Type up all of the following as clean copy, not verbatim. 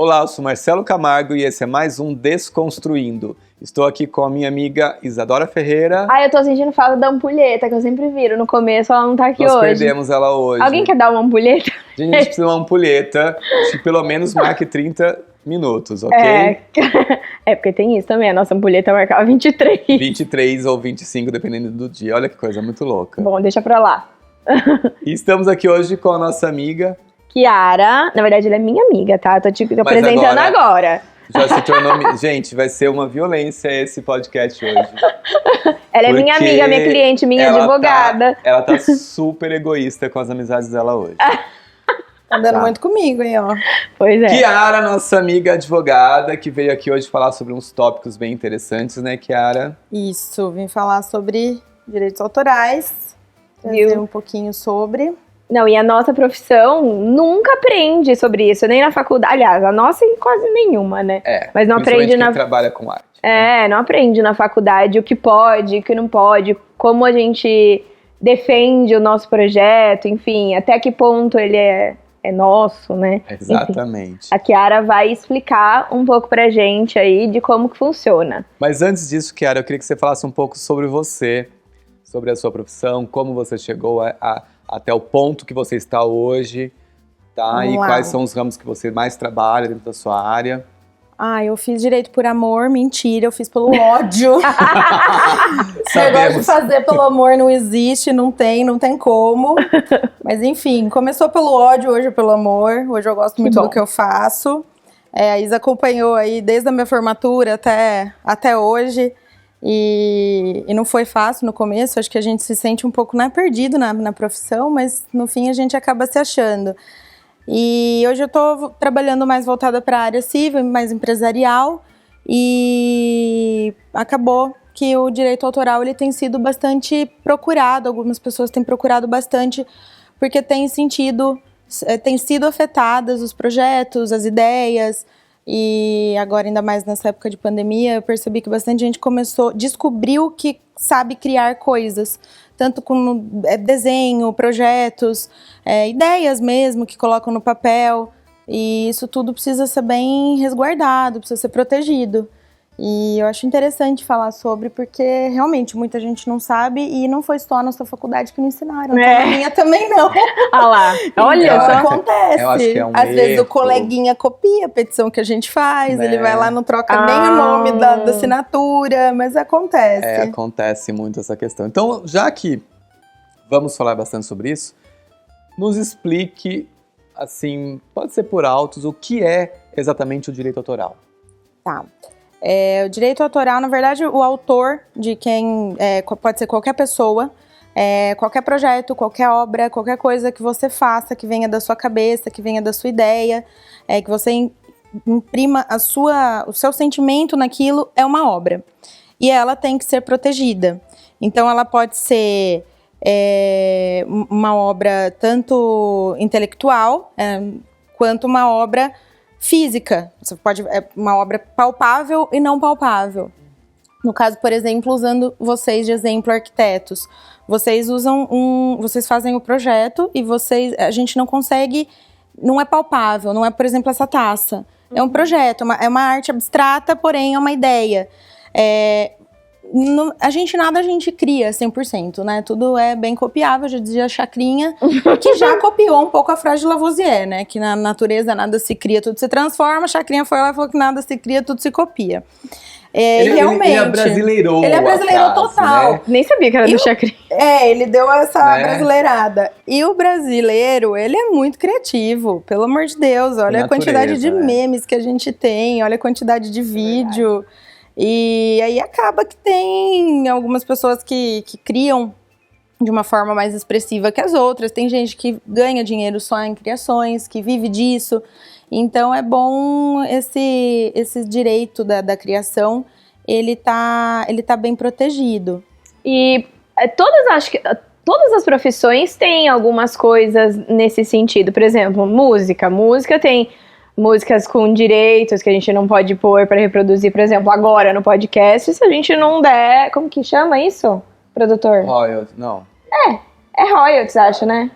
Olá, eu sou Marcelo Camargo e esse é mais um Desconstruindo. Estou aqui com a minha amiga Isadora Ferreira. Eu tô sentindo falta da ampulheta, que eu sempre viro no começo, ela não tá aqui Nós hoje. perdemos ela hoje. Alguém quer dar uma ampulheta? A gente precisa de uma ampulheta que pelo menos marque 30 minutos, ok? Porque tem isso também, a nossa ampulheta marcava 23. 23 ou 25, dependendo do dia. Olha que coisa muito louca. Bom, deixa pra lá. E estamos aqui hoje com a nossa amiga... Kiara, na verdade ela é minha amiga, tá? Tô te apresentando agora. Já se tornou... Gente, vai ser uma violência esse podcast hoje. Ela é minha amiga, minha cliente, minha advogada. Ela tá super egoísta com as amizades dela hoje. Tá dando muito comigo, hein, ó. Pois é. Kiara, nossa amiga advogada, que veio aqui hoje falar sobre uns tópicos bem interessantes, né, Kiara? Isso, vim falar sobre direitos autorais, trazer um pouquinho sobre... Não, e a nossa profissão nunca aprende sobre isso, nem na faculdade. Aliás, a nossa quase nenhuma, né? Mas não aprende quem trabalha com arte. Né? Não aprende na faculdade o que pode, o que não pode, como a gente defende o nosso projeto, enfim, até que ponto ele é nosso, né? Exatamente. Enfim, a Kiara vai explicar um pouco pra gente aí de como que funciona. Mas antes disso, Kiara, eu queria que você falasse um pouco sobre você, sobre a sua profissão, como você chegou até o ponto que você está hoje, tá? E quais são os ramos que você mais trabalha dentro da sua área? Eu fiz direito por amor, mentira, eu fiz pelo ódio. Esse negócio de fazer pelo amor não existe, não tem como. Mas enfim, começou pelo ódio, hoje é pelo amor. Hoje eu gosto muito do que eu faço. A Isa acompanhou aí desde a minha formatura até hoje. E não foi fácil no começo, acho que a gente se sente um pouco perdido na profissão, mas no fim a gente acaba se achando. E hoje eu estou trabalhando mais voltada para a área civil, mais empresarial, e acabou que o direito autoral ele tem sido bastante procurado, algumas pessoas têm procurado bastante, porque tem sido afetadas os projetos, as ideias. E agora, ainda mais nessa época de pandemia, eu percebi que bastante gente descobriu que sabe criar coisas, tanto como desenho, projetos, ideias mesmo que colocam no papel, e isso tudo precisa ser bem resguardado, precisa ser protegido. E eu acho interessante falar sobre, porque realmente muita gente não sabe, e não foi só a nossa faculdade que não ensinaram, a minha também não. Olha só. Acontece. Eu acho que é um Às vezes o coleguinha copia a petição que a gente faz, ele vai lá, não troca nem o nome da assinatura, mas acontece. Acontece muito essa questão. Então, já que vamos falar bastante sobre isso, nos explique, assim, pode ser por altos, o que é exatamente o direito autoral. Tá. O direito autoral, na verdade, o autor de quem pode ser qualquer pessoa, qualquer projeto, qualquer obra, qualquer coisa que você faça, que venha da sua cabeça, que venha da sua ideia, que você imprima o seu sentimento naquilo, é uma obra. E ela tem que ser protegida. Então, ela pode ser uma obra tanto intelectual, quanto uma obra física. Você pode uma obra palpável e não palpável. No caso, por exemplo, usando vocês de exemplo, arquitetos, vocês fazem o projeto e a gente não consegue, não é palpável, não é, por exemplo, essa taça. É um projeto, é uma arte abstrata, porém é uma ideia. A gente cria 100%, né? Tudo é bem copiável, já dizia a Chacrinha, que já copiou um pouco a frase de Lavoisier, né? Que na natureza nada se cria, tudo se transforma. A Chacrinha foi lá e falou que nada se cria, tudo se copia. Realmente. Ele abrasileirou. Ele abrasileirou total. Né? Nem sabia que era do Chacrinha. Ele deu essa brasileirada. E o brasileiro, ele é muito criativo, pelo amor de Deus. Olha a quantidade de memes que a gente tem, olha a quantidade de vídeo. E aí acaba que tem algumas pessoas que criam de uma forma mais expressiva que as outras. Tem gente que ganha dinheiro só em criações, que vive disso. Então é bom esse direito da criação, ele tá bem protegido. E acho que todas as profissões têm algumas coisas nesse sentido. Por exemplo, música. Música tem músicas com direitos que a gente não pode pôr para reproduzir, por exemplo, agora no podcast, se a gente não der... Como que chama isso, produtor? Royalties, não. É royalties, acho, né?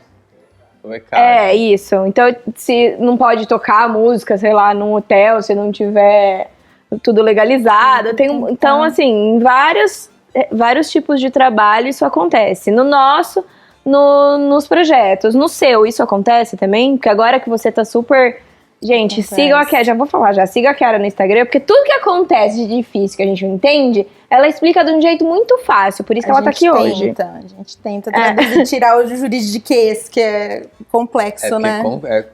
O ECAD. É, isso. Então, se não pode tocar a música, sei lá, num hotel, se não tiver tudo legalizado. Então, assim, vários tipos de trabalho isso acontece. No nosso, nos projetos. No seu, isso acontece também? Porque agora que você tá super... Gente, sigam a Kiara, já vou falar já, sigam a Kiara no Instagram, porque tudo que acontece de difícil que a gente não entende, ela explica de um jeito muito fácil, por isso que ela tá aqui hoje. A gente tenta traduzir, tirar o juridiquês, que é complexo, né?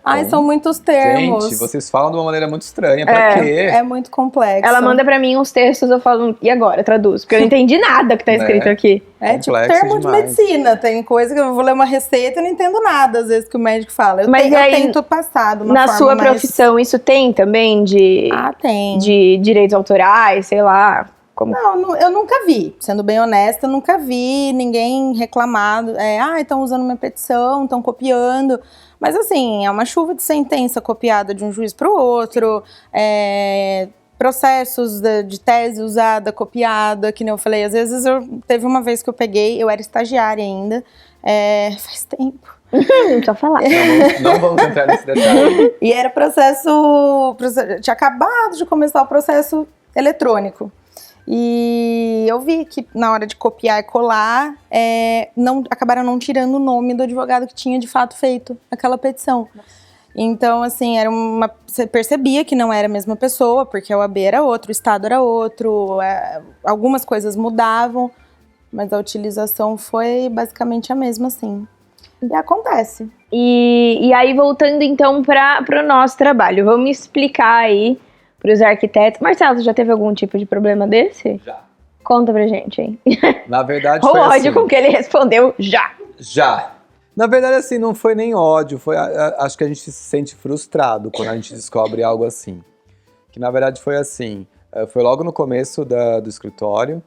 Ai, são muitos termos. Gente, vocês falam de uma maneira muito estranha, pra quê? É muito complexo. Ela manda pra mim uns textos, eu falo, e agora? Traduz, porque eu não entendi nada que tá escrito aqui. É tipo termo de medicina, tem coisa que eu vou ler uma receita e não entendo nada, às vezes, que o médico fala. Eu tento passar de uma na forma sua mais... profissão, isso tem também tem. de direitos autorais, sei lá... Não, eu nunca vi, sendo bem honesta, eu nunca vi ninguém reclamado, estão usando minha petição, estão copiando, mas assim, é uma chuva de sentença copiada de um juiz para o outro, processos de tese usada, copiada, que nem eu falei, às vezes teve uma vez que eu era estagiária ainda, faz tempo. Não precisa falar. Não vamos entrar nesse detalhe. E era tinha acabado de começar o processo eletrônico. E eu vi que na hora de copiar e colar, acabaram não tirando o nome do advogado que tinha de fato feito aquela petição. Então, assim, você percebia que não era a mesma pessoa, porque a OAB era outro, o Estado era outro, algumas coisas mudavam, mas a utilização foi basicamente a mesma, assim. E acontece. E aí, voltando então para o nosso trabalho, vamos explicar aí para os arquitetos. Marcelo, você já teve algum tipo de problema desse? Já. Conta pra gente, hein? Na verdade, foi ódio com que ele respondeu, já. Já. Na verdade, assim, não foi nem ódio, acho que a gente se sente frustrado quando a gente descobre algo assim. Que na verdade foi assim, foi logo no começo do escritório,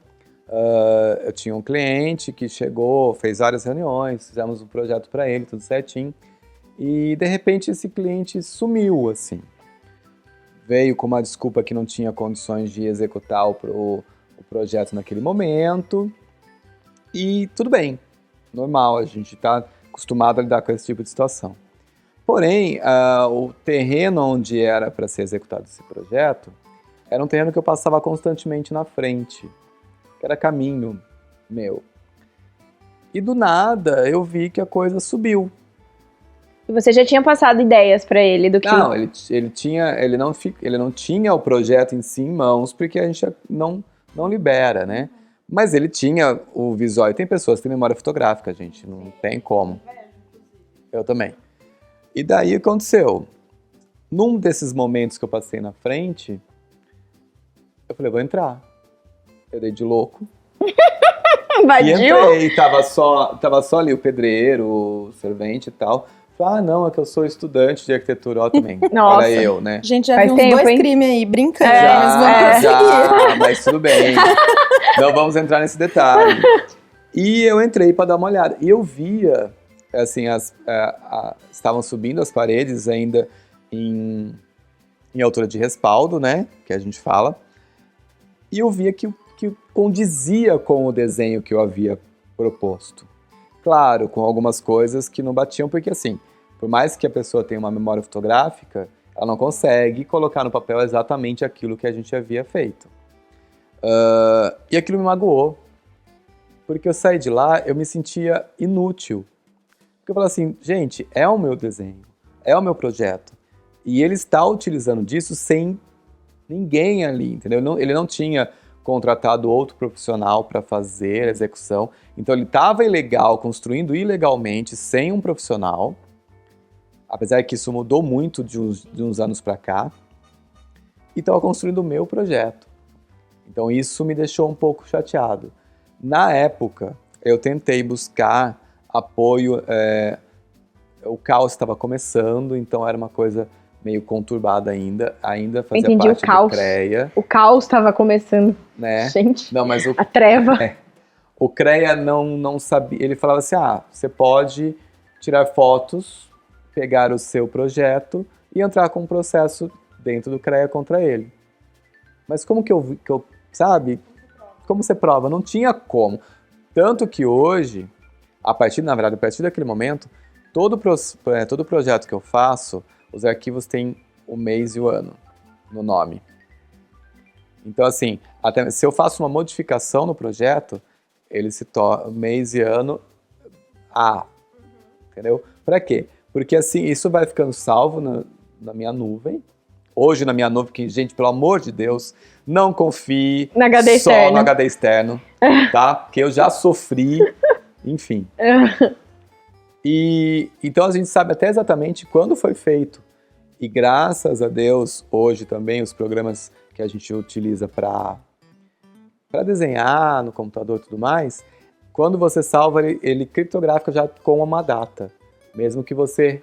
eu tinha um cliente que chegou, fez várias reuniões, fizemos um projeto para ele, tudo certinho, e de repente esse cliente sumiu, assim. Veio com uma desculpa que não tinha condições de executar o projeto naquele momento. E tudo bem, normal, a gente está acostumado a lidar com esse tipo de situação. Porém, o terreno onde era para ser executado esse projeto era um terreno que eu passava constantemente na frente, que era caminho meu. E do nada eu vi que a coisa subiu. E você já tinha passado ideias para ele do que... Não, ele não tinha o projeto em si em mãos, porque a gente não libera, né? Mas ele tinha o visual. E tem pessoas que têm memória fotográfica, gente, não tem como. Eu também. E daí aconteceu. Num desses momentos que eu passei na frente, eu falei, vou entrar. Eu dei de louco. Invadiu? E entrei, tava só ali o pedreiro, o servente e tal. Falei, não, é que eu sou estudante de arquitetura, ó, também. Nossa. Olha eu, né? Gente, já vi uns dois crimes aí, brincando, mas vamos já, mas tudo bem. Não vamos entrar nesse detalhe. E eu entrei para dar uma olhada. E eu via, assim, estavam subindo as paredes ainda em altura de respaldo, né? Que a gente fala. E eu via que condizia com o desenho que eu havia proposto. Claro, com algumas coisas que não batiam, porque assim, por mais que a pessoa tenha uma memória fotográfica, ela não consegue colocar no papel exatamente aquilo que a gente havia feito. E aquilo me magoou, porque eu saí de lá, eu me sentia inútil. Porque eu falei assim, gente, é o meu desenho, é o meu projeto, e ele está utilizando disso sem ninguém ali, entendeu? Ele não tinha contratado outro profissional para fazer a execução. Então ele estava ilegal, construindo ilegalmente, sem um profissional. Apesar que isso mudou muito de uns anos para cá. E estava construindo o meu projeto. Então isso me deixou um pouco chateado. Na época, eu tentei buscar apoio. O caos estava começando, então era uma coisa meio conturbada ainda fazia parte do CREA. O caos estava começando, né? Gente, não, mas a treva. O CREA não sabia, ele falava assim, você pode tirar fotos, pegar o seu projeto e entrar com um processo dentro do CREA contra ele. Mas como que eu sabe, como você prova? Não tinha como. Tanto que hoje, a partir daquele momento, todo projeto que eu faço, os arquivos têm o mês e o ano no nome. Então, assim, até se eu faço uma modificação no projeto, ele se torna mês e ano A. Entendeu? Pra quê? Porque, assim, isso vai ficando salvo na minha nuvem. Hoje, na minha nuvem, que, gente, pelo amor de Deus, não confie no HD só externo. no HD externo, tá? Porque eu já sofri, enfim. E então a gente sabe até exatamente quando foi feito. E graças a Deus, hoje também, os programas que a gente utiliza para desenhar no computador e tudo mais, quando você salva, ele criptografa já com uma data. Mesmo que você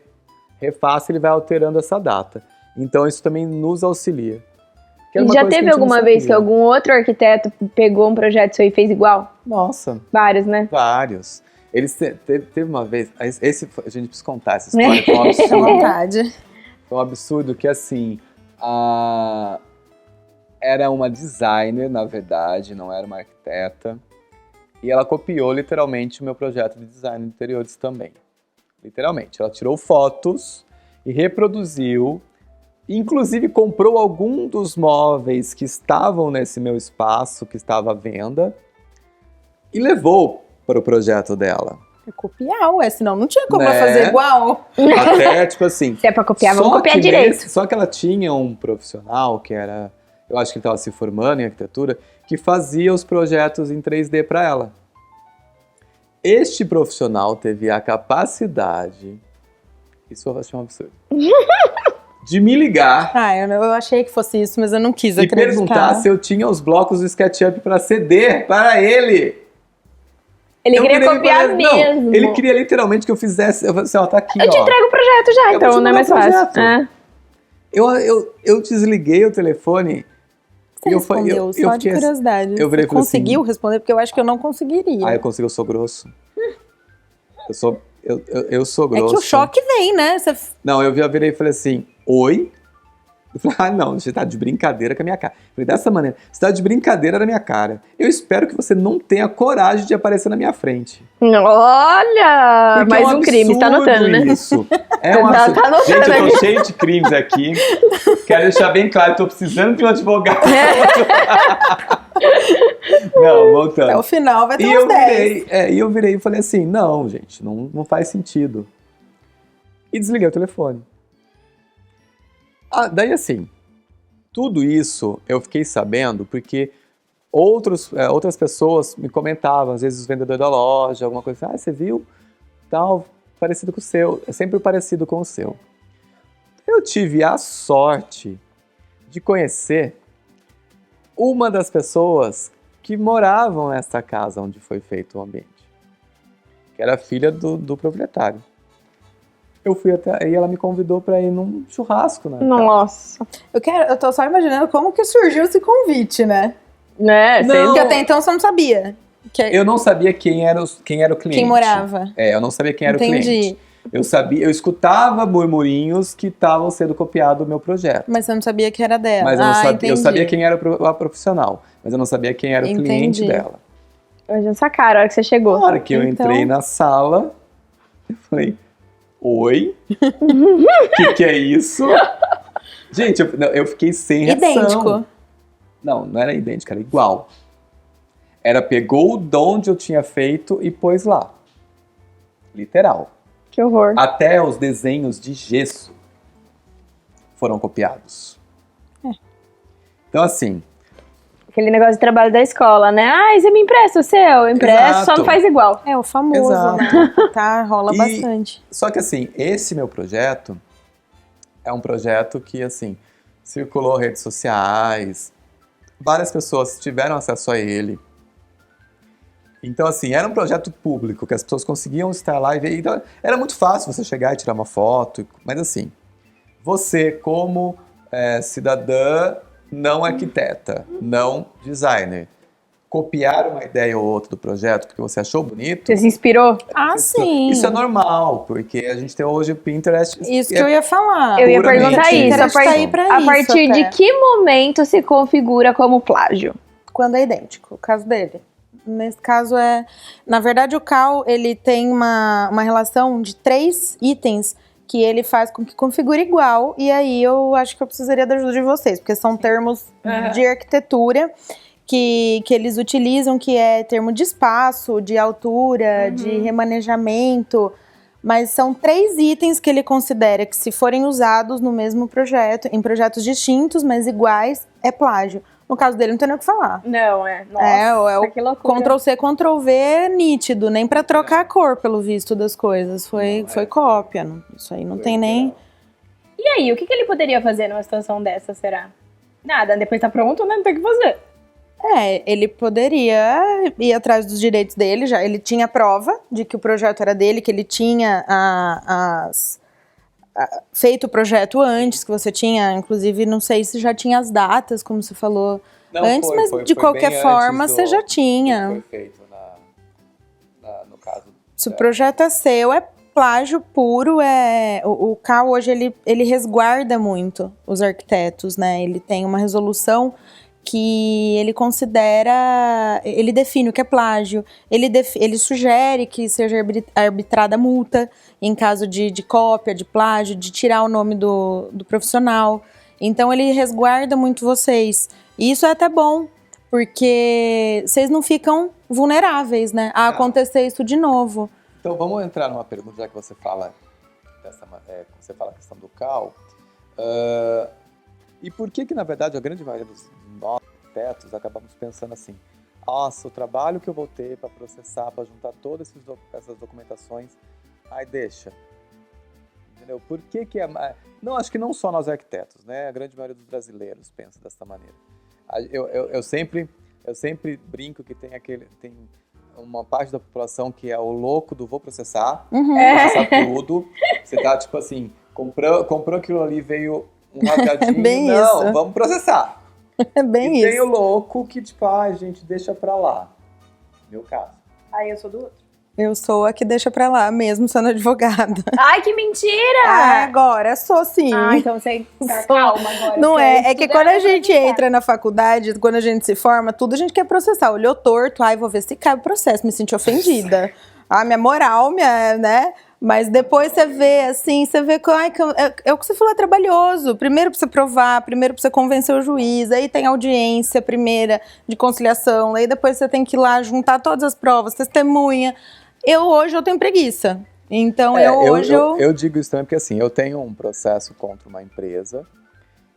refaça, ele vai alterando essa data. Então isso também nos auxilia. Já teve alguma vez que algum outro arquiteto pegou um projeto seu e fez igual? Nossa. Vários, né? Vários. Eles teve uma vez, a gente precisa contar essa história, foi um absurdo. Vontade. Foi um absurdo que, assim, era uma designer, na verdade, não era uma arquiteta, e ela copiou literalmente o meu projeto de design de interiores também. Literalmente, ela tirou fotos e reproduziu, inclusive comprou algum dos móveis que estavam nesse meu espaço, que estava à venda, e levou para o projeto dela. É copiar, senão não tinha como Né? fazer igual. Até, tipo assim... Se é pra copiar, vamos copiar direito. Só que ela tinha um profissional que era... Eu acho que ele estava se formando em arquitetura, que fazia os projetos em 3D para ela. Este profissional teve a capacidade... Isso eu achei um absurdo. De me ligar Eu achei que fosse isso, mas eu não quis e acreditar. perguntar se eu tinha os blocos do SketchUp para ceder para ele. Ele Eu queria virei e copiar falei, mesmo. Não, ele queria literalmente que eu fizesse... Eu falei assim, ó, tá aqui, Eu te ó. entrego o projeto já, Eu então, vou te não é mais mandar o fácil. projeto. Eu desliguei o telefone. Você respondeu, só de curiosidade. Eu virei e Você falei conseguiu assim, responder? Porque eu acho que eu não conseguiria. eu consigo, eu sou grosso. Eu sou grosso. É que o choque vem, né? Você... Não, eu virei e falei assim, oi? Eu falei, não, você tá de brincadeira com a minha cara. Eu falei, dessa maneira, você tá de brincadeira na minha cara. Eu espero que você não tenha coragem de aparecer na minha frente. Olha! Porque Mais é um crime, você tá anotando, né? Isso. É um Tá absurdo. anotando Gente, eu tô aqui. cheio de crimes aqui. Quero deixar bem claro, tô precisando de um advogado. Não, voltando. Até o final vai ter E uns 10. eu virei e falei assim, não, gente, não faz sentido. E desliguei o telefone. Daí assim, tudo isso eu fiquei sabendo porque outras pessoas me comentavam, às vezes os vendedores da loja, alguma coisa assim, você viu? Tal, parecido com o seu, é sempre parecido com o seu. Eu tive a sorte de conhecer uma das pessoas que moravam nessa casa onde foi feito o ambiente, que era filha do proprietário. Eu fui até e ela me convidou para ir num churrasco, né? Nossa. Eu tô só imaginando como que surgiu esse convite, né? Né? Não. Porque até então você não sabia. Eu não sabia quem era o cliente. Quem morava. Eu não sabia quem era o Entendi. cliente. Eu escutava murmurinhos que estavam sendo copiados do meu projeto. Mas você não sabia que era dela. Mas eu não sabia, eu entendi. sabia quem era a profissional, mas eu não sabia quem era o cliente Entendi. dela. Hoje essa cara, a hora que você chegou. Na hora que eu Então- entrei na sala, eu falei, oi? O que é isso? Gente, eu fiquei sem reação. Idêntico. Não era idêntico, era igual. Pegou de onde eu tinha feito e pôs lá. Literal. Que horror. Até os desenhos de gesso foram copiados. Então, assim, Aquele negócio de trabalho da escola, né? Ah, você me empresta o seu? Eu empresto, só Exato. não faz igual. É o famoso, Exato. né? Tá, rola E- bastante. só que assim, esse meu projeto é um projeto que, assim, circulou redes sociais, várias pessoas tiveram acesso a ele. Então, assim, era um projeto público, que as pessoas conseguiam estar lá e ver. Então, era muito fácil você chegar e tirar uma foto, mas assim, você como cidadã não arquiteta, não designer, copiar uma ideia ou outra do projeto porque você achou bonito, Você se inspirou? Sim. isso é normal, porque a gente tem hoje o Pinterest. Isso que eu ia falar. Eu ia Puramente perguntar isso. Pinterest tá aí pra A isso partir de até. que momento se configura como plágio? Quando é idêntico, o caso dele. Nesse caso na verdade o CAL, ele tem uma relação de 3 itens que ele faz com que configure igual, e aí eu acho que eu precisaria da ajuda de vocês, porque são termos de arquitetura que eles utilizam, que é termo de espaço, de altura, de remanejamento, mas são 3 itens que ele considera que, se forem usados no mesmo projeto, em projetos distintos, mas iguais, é plágio. No caso dele, não tem nem o que falar. Não, Nossa, que loucura. Ctrl-C, Ctrl-V nítido, nem pra trocar a cor, pelo visto das coisas. Foi cópia. Isso aí não tem nem... E aí, o que ele poderia fazer numa situação dessa, será? Nada, depois tá pronto, né? Não tem o que fazer. Ele poderia ir atrás dos direitos dele, já. Ele tinha prova de que o projeto era dele, que ele tinha feito o projeto antes, que você tinha, inclusive, não sei se já tinha as datas, como você falou antes, mas de qualquer forma você já tinha. Foi feito no caso. Se o projeto é seu, é plágio puro. O CAL hoje ele resguarda muito os arquitetos, né? Ele tem uma resolução que ele considera, ele define o que é plágio, ele sugere que seja arbitrada multa em caso de cópia, de plágio, de tirar o nome do profissional. Então ele resguarda muito vocês. E isso é até bom, porque vocês não ficam vulneráveis, né, a acontecer isso de novo. Então vamos entrar numa pergunta, já que você fala a questão do CAL. E por que, na verdade, a grande maioria dos nós, arquitetos, acabamos pensando assim: nossa, o trabalho que eu vou ter para processar, para juntar todas essas documentações, deixa. Entendeu? Por que Não, acho que não só nós arquitetos, né? A grande maioria dos brasileiros pensa dessa maneira. Eu sempre brinco que tem uma parte da população que é o louco do vou processar, processar tudo. Você tá, tipo assim, comprou aquilo ali, veio um rasgadinho, bem não, isso. vamos processar. É bem isso. E tem o louco que, tipo, gente, deixa pra lá. Meu caso. Eu sou do outro. Eu sou a que deixa pra lá, mesmo sendo advogada. Ai, que mentira! Agora, sou sim. Então você calma agora. Não é que quando a gente entra na faculdade, quando a gente se forma, tudo a gente quer processar. Olhou torto, vou ver se cabe o processo, me senti ofendida. Minha moral, né? Mas depois você vê, assim, que é o que você falou, é trabalhoso. Primeiro pra você provar, primeiro pra você convencer o juiz, aí tem audiência primeira de conciliação, aí depois você tem que ir lá juntar todas as provas, testemunha. Hoje eu tenho preguiça. Então eu digo isso também porque, assim, eu tenho um processo contra uma empresa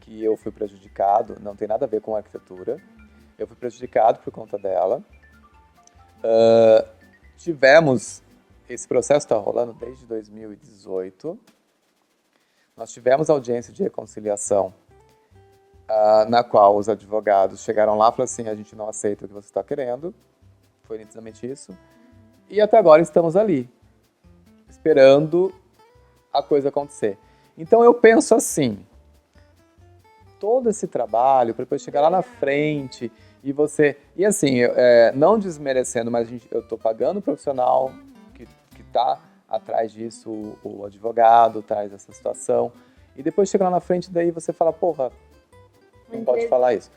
que eu fui prejudicado, não tem nada a ver com arquitetura, eu fui prejudicado por conta dela. Esse processo está rolando desde 2018. Nós tivemos audiência de reconciliação, na qual os advogados chegaram lá e falaram assim: a gente não aceita o que você está querendo. Foi nitidamente isso. E até agora estamos ali, esperando a coisa acontecer. Então eu penso assim: todo esse trabalho para depois chegar lá na frente e você... E assim, não desmerecendo, mas eu estou pagando o profissional que está atrás disso, o advogado atrás dessa situação, e depois chega lá na frente, daí você fala: porra, não pode falar isso.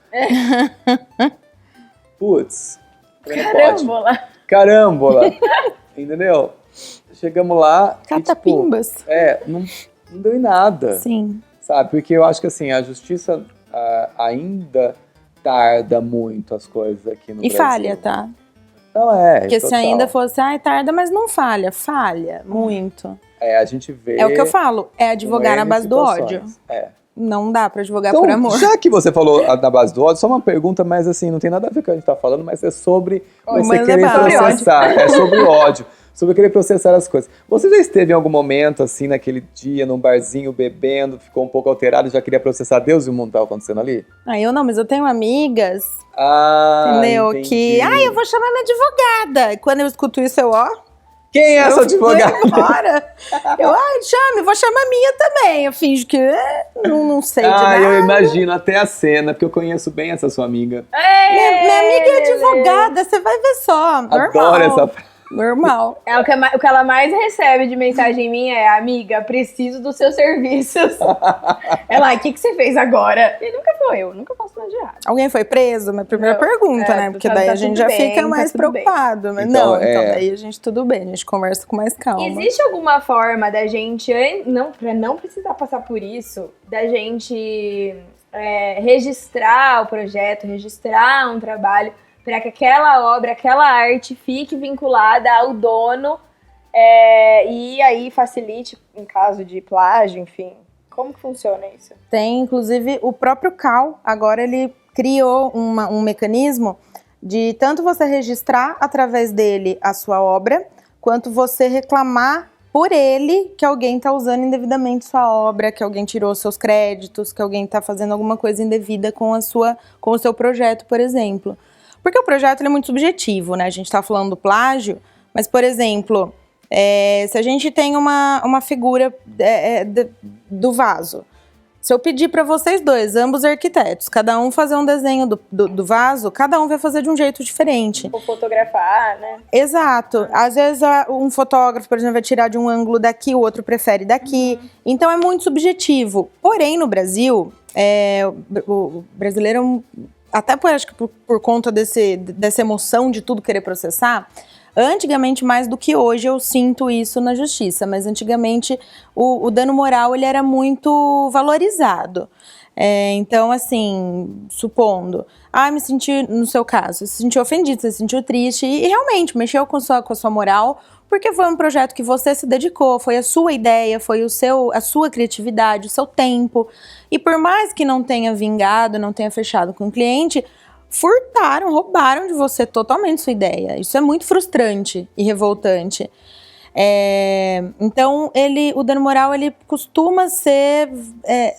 Putz, carambola, entendeu? Chegamos lá Catapimbas. E, não deu em nada. Sim. Sabe, porque eu acho que, assim, a justiça ainda tarda muito as coisas aqui no Brasil. E falha, tá? Não porque total. Se ainda fosse, tarda, mas não falha muito. A gente vê... É o que eu falo, advogar na base do ódio. Não dá pra advogar por amor. Já que você falou da base do ódio, só uma pergunta, mas assim, não tem nada a ver com o que a gente tá falando, mas é sobre você querer processar. É sobre ódio. Sobre querer processar as coisas. Você já esteve em algum momento, assim, naquele dia, num barzinho, bebendo, ficou um pouco alterado e já queria processar Deus e o mundo tava acontecendo ali? Eu não, mas eu teneu amigas, entendeu? Entendi. Que, eu vou chamar minha advogada. E quando eu escuto isso, quem é essa advogada? Vou chamar a minha também. Eu finjo que não sei de nada. Eu imagino até a cena, porque eu conheço bem essa sua amiga. Minha amiga é advogada, você vai ver só. Adoro essa frase. Normal. O que ela mais recebe de mensagem minha é: amiga, preciso dos seus serviços. Ela, o que você fez agora? E nunca foi eu, nunca faço nada de errado. Alguém foi preso? Minha primeira pergunta, né? Porque daí a gente já fica mais preocupado. Mas então, daí a gente tudo bem, a gente conversa com mais calma. Existe alguma forma da gente, pra não precisar passar por isso, da gente registrar o projeto, registrar um trabalho, para que aquela obra, aquela arte fique vinculada ao dono e aí facilite em caso de plágio, enfim. Como que funciona isso? Tem, inclusive, o próprio CAL, agora ele criou um mecanismo de tanto você registrar através dele a sua obra, quanto você reclamar por ele que alguém está usando indevidamente sua obra, que alguém tirou seus créditos, que alguém está fazendo alguma coisa indevida com o seu projeto, por exemplo. Porque o projeto ele é muito subjetivo, né? A gente está falando do plágio, mas, por exemplo, se a gente tem uma figura do vaso, se eu pedir para vocês dois, ambos arquitetos, cada um fazer um desenho do vaso, cada um vai fazer de um jeito diferente. Ou fotografar, né? Exato. Às vezes um fotógrafo, por exemplo, vai tirar de um ângulo daqui, o outro prefere daqui. Então é muito subjetivo. Porém, no Brasil, o brasileiro, até acho que por conta dessa emoção de tudo querer processar, antigamente, mais do que hoje, eu sinto isso na justiça, mas antigamente o dano moral ele era muito valorizado. Então, assim, supondo, me senti, no seu caso, você se sentiu ofendido, você se sentiu triste e realmente mexeu com a sua moral, porque foi um projeto que você se dedicou, foi a sua ideia, foi a sua criatividade, o seu tempo. E por mais que não tenha vingado, não tenha fechado com o cliente, roubaram de você totalmente sua ideia. Isso é muito frustrante e revoltante. Então, o dano moral, ele costuma ser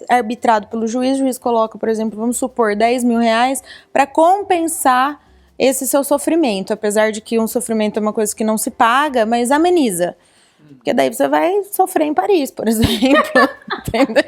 arbitrado pelo juiz. O juiz coloca, por exemplo, vamos supor, R$10.000 para compensar esse seu sofrimento. Apesar de que um sofrimento é uma coisa que não se paga, mas ameniza. Porque daí você vai sofrer em Paris, por exemplo. Entendeu?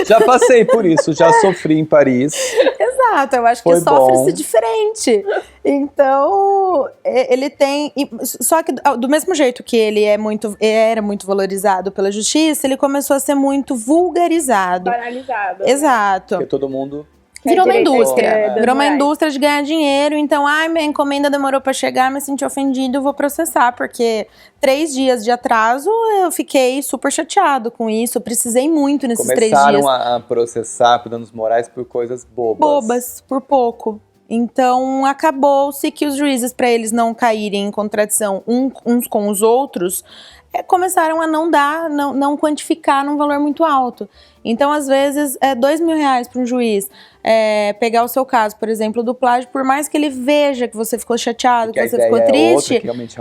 Já passei por isso, já sofri em Paris. Exato, eu acho que sofre-se diferente. Então, ele tem... Só que do mesmo jeito que ele era muito valorizado pela justiça, ele começou a ser muito vulgarizado. Banalizado. Exato. Porque todo mundo... Virou uma indústria. Virou uma indústria de ganhar dinheiro. Então, minha encomenda demorou pra chegar, me senti ofendido, vou processar. Porque 3 dias de atraso, eu fiquei super chateado com isso. Eu precisei muito nesses 3 dias. Começaram a processar por danos morais por coisas bobas. Bobas, por pouco. Então, acabou-se que os juízes, para eles não caírem em contradição uns com os outros, começaram a não quantificar num valor muito alto. Então, às vezes, R$2.000 para um juiz pegar o seu caso, por exemplo, do plágio, por mais que ele veja que você ficou chateado, que você ficou triste. Outra, que realmente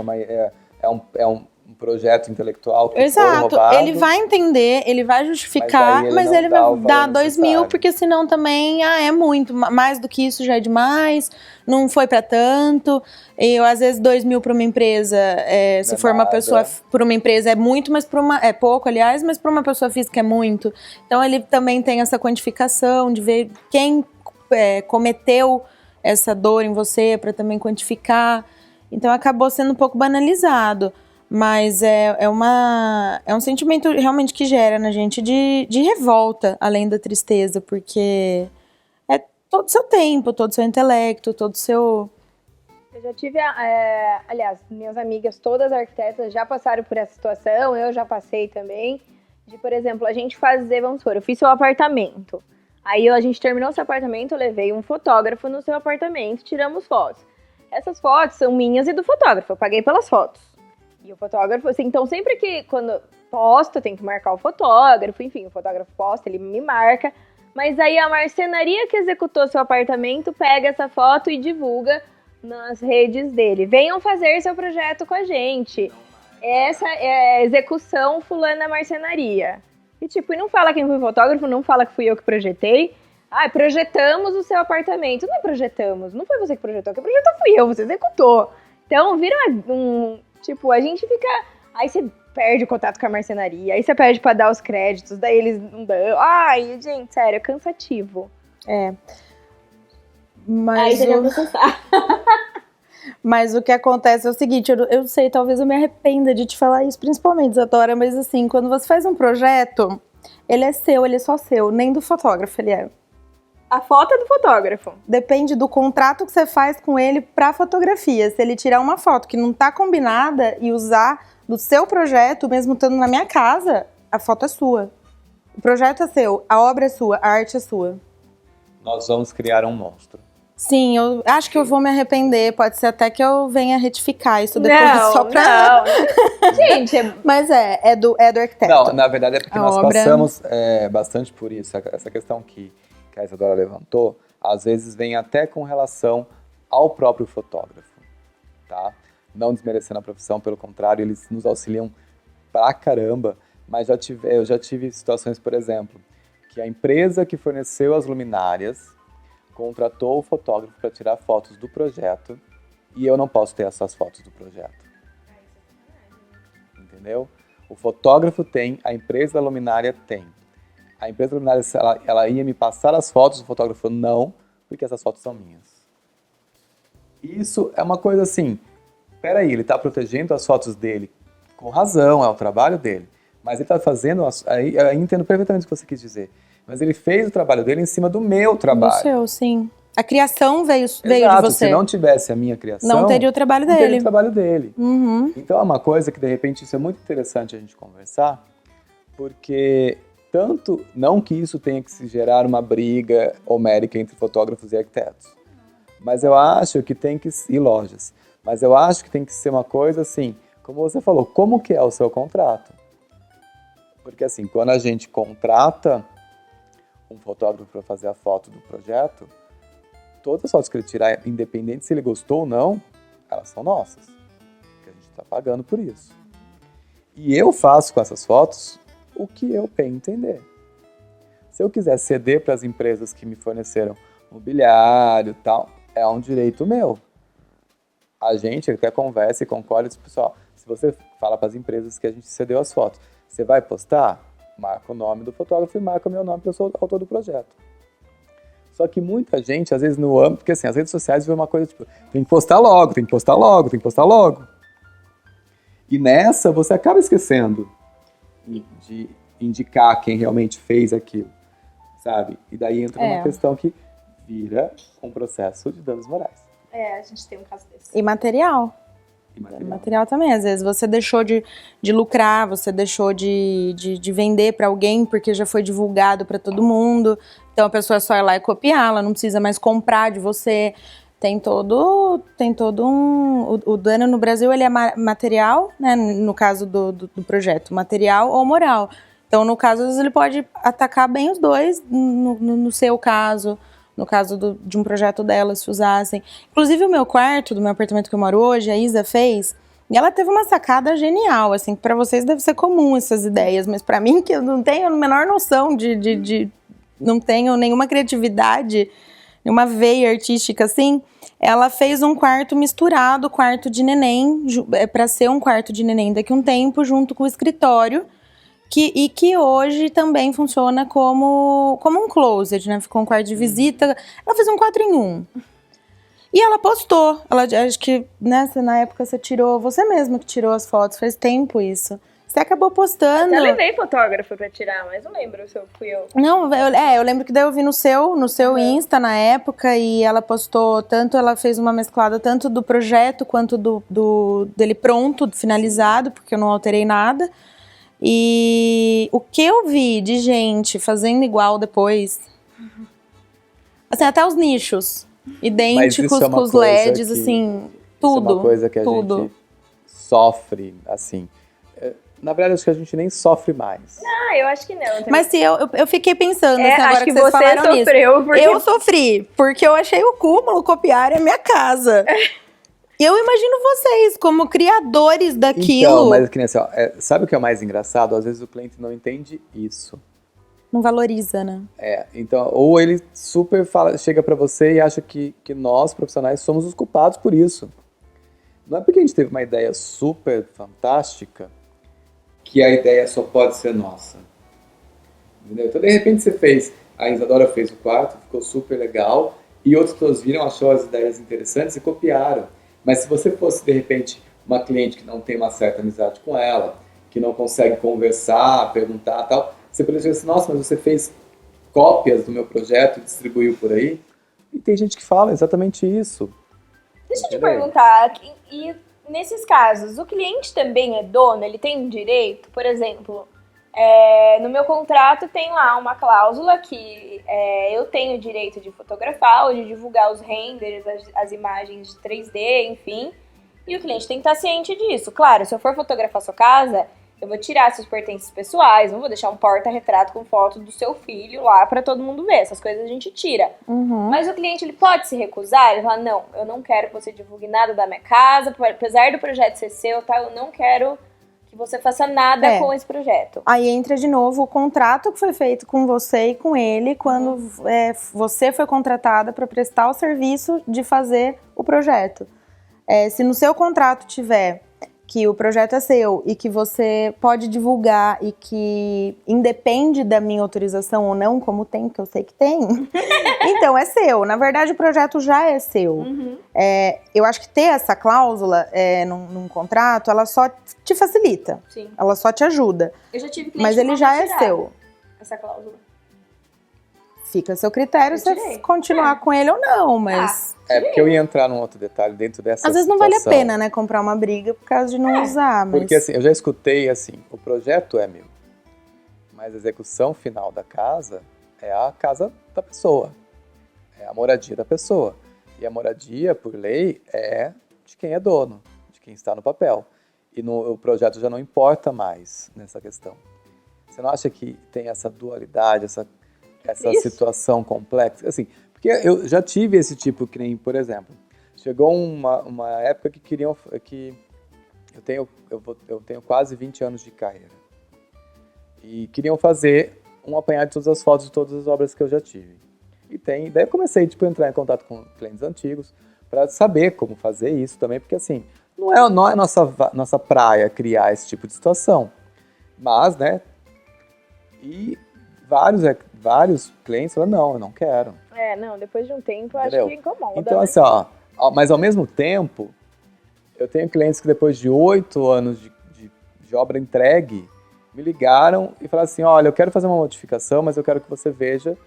é um projeto intelectual que Exato, foi roubado, ele vai entender, ele vai justificar, mas ele vai dar 2.000, porque senão também é muito, mais do que isso já é demais, não foi pra tanto. E às vezes 2.000 para uma empresa, se for uma pessoa, por uma empresa é muito, mas é pouco, aliás, mas para uma pessoa física é muito. Então ele também tem essa quantificação de ver quem cometeu essa dor em você, para também quantificar. Então acabou sendo um pouco banalizado. Mas é um sentimento realmente que gera na gente de revolta, além da tristeza, porque é todo o seu tempo, todo o seu intelecto, todo o seu... Eu já tive, aliás, minhas amigas todas arquitetas já passaram por essa situação, eu já passei também, de, por exemplo, a gente fazer, vamos supor, eu fiz seu apartamento, aí a gente terminou seu apartamento, eu levei um fotógrafo no seu apartamento, tiramos fotos. Essas fotos são minhas e do fotógrafo, eu paguei pelas fotos. E o fotógrafo, assim, então sempre que quando posto, eu tenho que marcar o fotógrafo, enfim, o fotógrafo posta, ele me marca, mas aí a marcenaria que executou seu apartamento pega essa foto e divulga nas redes dele. Venham fazer seu projeto com a gente. Essa é a execução fulana marcenaria. E tipo, e não fala quem foi o fotógrafo, não fala que fui eu que projetei. Projetamos o seu apartamento. Não projetamos, não foi você que projetou, quem projetou fui eu, você executou. Então vira tipo, a gente fica... Aí você perde o contato com a marcenaria, aí você pede pra dar os créditos, daí eles não dão. Ai, gente, sério, é cansativo. Mas aí você quer processar. Mas o que acontece é o seguinte, eu sei, talvez eu me arrependa de te falar isso, principalmente, Isadora, mas assim, quando você faz um projeto, ele é seu, ele é só seu, nem do fotógrafo ele é. A foto é do fotógrafo. Depende do contrato que você faz com ele pra fotografia. Se ele tirar uma foto que não tá combinada e usar do seu projeto, mesmo estando na minha casa, a foto é sua. O projeto é seu, a obra é sua, a arte é sua. Nós vamos criar um monstro. Sim, eu acho que eu vou me arrepender. Pode ser até que eu venha retificar isso depois só pra... Não. Gente, Mas é do arquiteto. Não, na verdade é porque A nós obra... passamos bastante por isso. Essa questão que a Isadora levantou, às vezes vem até com relação ao próprio fotógrafo, tá? Não desmerecendo a profissão, pelo contrário, eles nos auxiliam pra caramba, mas eu já tive situações, por exemplo, que a empresa que forneceu as luminárias contratou o fotógrafo para tirar fotos do projeto e eu não posso ter essas fotos do projeto. Entendeu? O fotógrafo tem, a empresa da luminária tem. A empresa da luminária, ela ia me passar as fotos, o fotógrafo não, porque essas fotos são minhas. Isso é uma coisa assim, peraí, ele está protegendo as fotos dele com razão, é o trabalho dele, mas ele está fazendo, aí eu entendo perfeitamente o que você quis dizer, mas ele fez o trabalho dele em cima do meu trabalho. Do seu, sim. A criação veio de você. Se não tivesse a minha criação, não teria o trabalho não dele. teria o trabalho dele. Uhum. Então é uma coisa que, de repente, isso é muito interessante a gente conversar, porque tanto, não que isso tenha que se gerar uma briga homérica entre fotógrafos e arquitetos, mas eu acho que tem que, e lojas, mas eu acho que tem que ser uma coisa assim, como você falou, como que é o seu contrato? Porque assim, quando a gente contrata um fotógrafo para fazer a foto do projeto, todas as fotos que ele tirar, independente se ele gostou ou não, elas são nossas, porque a gente está pagando por isso. E eu faço com essas fotos o que eu bem entender. Se eu quiser ceder para as empresas que me forneceram mobiliário e tal, é um direito meu. A gente até conversa e concorda e diz, pessoal, se você fala para as empresas que a gente cedeu as fotos, você vai postar? Marca o nome do fotógrafo e marca o meu nome, porque eu sou o autor do projeto. Só que muita gente, às vezes no âmbito, porque assim, as redes sociais vê uma coisa tipo, tem que postar logo, tem que postar logo, tem que postar logo. E nessa você acaba esquecendo de indicar quem realmente fez aquilo, sabe? E daí entra uma questão que vira um processo de danos morais. a gente tem um caso desse. E material. Material também, às vezes você deixou de lucrar, você deixou de vender para alguém porque já foi divulgado para todo mundo, então a pessoa só ir lá e copiar, ela não precisa mais comprar de você. Tem todo o dano no Brasil, ele é material, né, no caso do projeto, material ou moral. Então, no caso, às vezes ele pode atacar bem os dois, no seu caso, no caso de um projeto dela, se usassem. Inclusive, o meu quarto, do meu apartamento que eu moro hoje, a Isa fez, e ela teve uma sacada genial, assim, que pra vocês deve ser comum essas ideias, mas pra mim, que eu não tenho a menor noção não tenho nenhuma criatividade, nenhuma veia artística, assim, ela fez um quarto misturado, quarto de neném, pra ser um quarto de neném daqui a um tempo, junto com o escritório, que hoje também funciona como um closet, né? Ficou um quarto de visita. Ela fez um 4 em 1. E ela postou. Acho que, né, na época você mesma que tirou as fotos, faz tempo isso. Você acabou postando. Eu levei fotógrafo pra tirar, mas não lembro se fui eu. Não, eu lembro que daí eu vi no seu Insta na época, e ela postou ela fez uma mesclada tanto do projeto quanto dele pronto, finalizado, porque eu não alterei nada. E o que eu vi de gente fazendo igual depois, assim, até os nichos idênticos com os LEDs, assim, tudo. Isso é uma coisa que a gente sofre, assim. Na verdade, acho que a gente nem sofre mais. Ah, eu acho que não. Também. Mas sim, eu fiquei pensando, assim, agora acho que vocês falaram sofreu nisso. Eu sofri, porque eu achei o cúmulo copiar a minha casa. Eu imagino vocês como criadores daquilo. Então, mas que nem assim, sabe o que é o mais engraçado? Às vezes o cliente não entende isso. Não valoriza, né? Então, ou ele super chega pra você e acha que nós, profissionais, somos os culpados por isso. Não é porque a gente teve uma ideia super fantástica que a ideia só pode ser nossa. Entendeu? Então, de repente, a Isadora fez o quarto, ficou super legal, e outras pessoas viram, achou as ideias interessantes e copiaram. Mas se você fosse, de repente, uma cliente que não tem uma certa amizade com ela, que não consegue conversar, perguntar e tal, você poderia dizer assim, nossa, mas você fez cópias do meu projeto e distribuiu por aí? E tem gente que fala exatamente isso. Deixa eu te perguntar, e nesses casos, o cliente também é dono? Ele tem direito? Por exemplo, no meu contrato tem lá uma cláusula que eu tenho o direito de fotografar ou de divulgar os renders, as imagens de 3D, enfim. E o cliente tem que estar ciente disso. Claro, se eu for fotografar sua casa, eu vou tirar seus pertences pessoais, não vou deixar um porta-retrato com foto do seu filho lá pra todo mundo ver. Essas coisas a gente tira. Mas o cliente, ele pode se recusar? Ele fala, não, eu não quero que você divulgue nada da minha casa, apesar do projeto ser seu, tá? Eu não quero que você faça nada com esse projeto. Aí entra de novo o contrato que foi feito com você e com ele quando você foi contratada para prestar o serviço de fazer o projeto. Se no seu contrato tiver que o projeto é seu e que você pode divulgar e que independe da minha autorização ou não, como tem, que eu sei que tem, então é seu. Na verdade, o projeto já é seu. Eu acho que ter essa cláusula num contrato, ela só te facilita. Sim. Ela só te ajuda. Eu já tive cliente mas ele já é seu. Essa cláusula. Fica a seu critério se você continuar com ele ou não, mas... porque eu ia entrar num outro detalhe dentro dessa Às vezes situação. não vale a pena, né, comprar uma briga por causa de não usar, mas... Porque assim, eu já escutei assim, o projeto é meu, mas a execução final da casa é a casa da pessoa, é a moradia da pessoa. E a moradia, por lei, é de quem é dono, de quem está no papel. E o projeto já não importa mais nessa questão. Você não acha que tem essa dualidade, essa situação complexa? Assim, porque eu já tive esse tipo, que nem, por exemplo, chegou uma época que queriam que eu tenho quase 20 anos de carreira e queriam fazer um apanhado de todas as fotos de todas as obras que eu já tive. Daí eu comecei a entrar em contato com clientes antigos para saber como fazer isso também, porque assim, não é nossa praia criar esse tipo de situação, mas, né, e vários clientes falam, não, eu não quero. Não, depois de um tempo, eu acho que incomoda. Então, né? assim, mas ao mesmo tempo, eu tenho clientes que depois de 8 anos de obra entregue, me ligaram e falaram assim, olha, eu quero fazer uma modificação, mas eu quero que você veja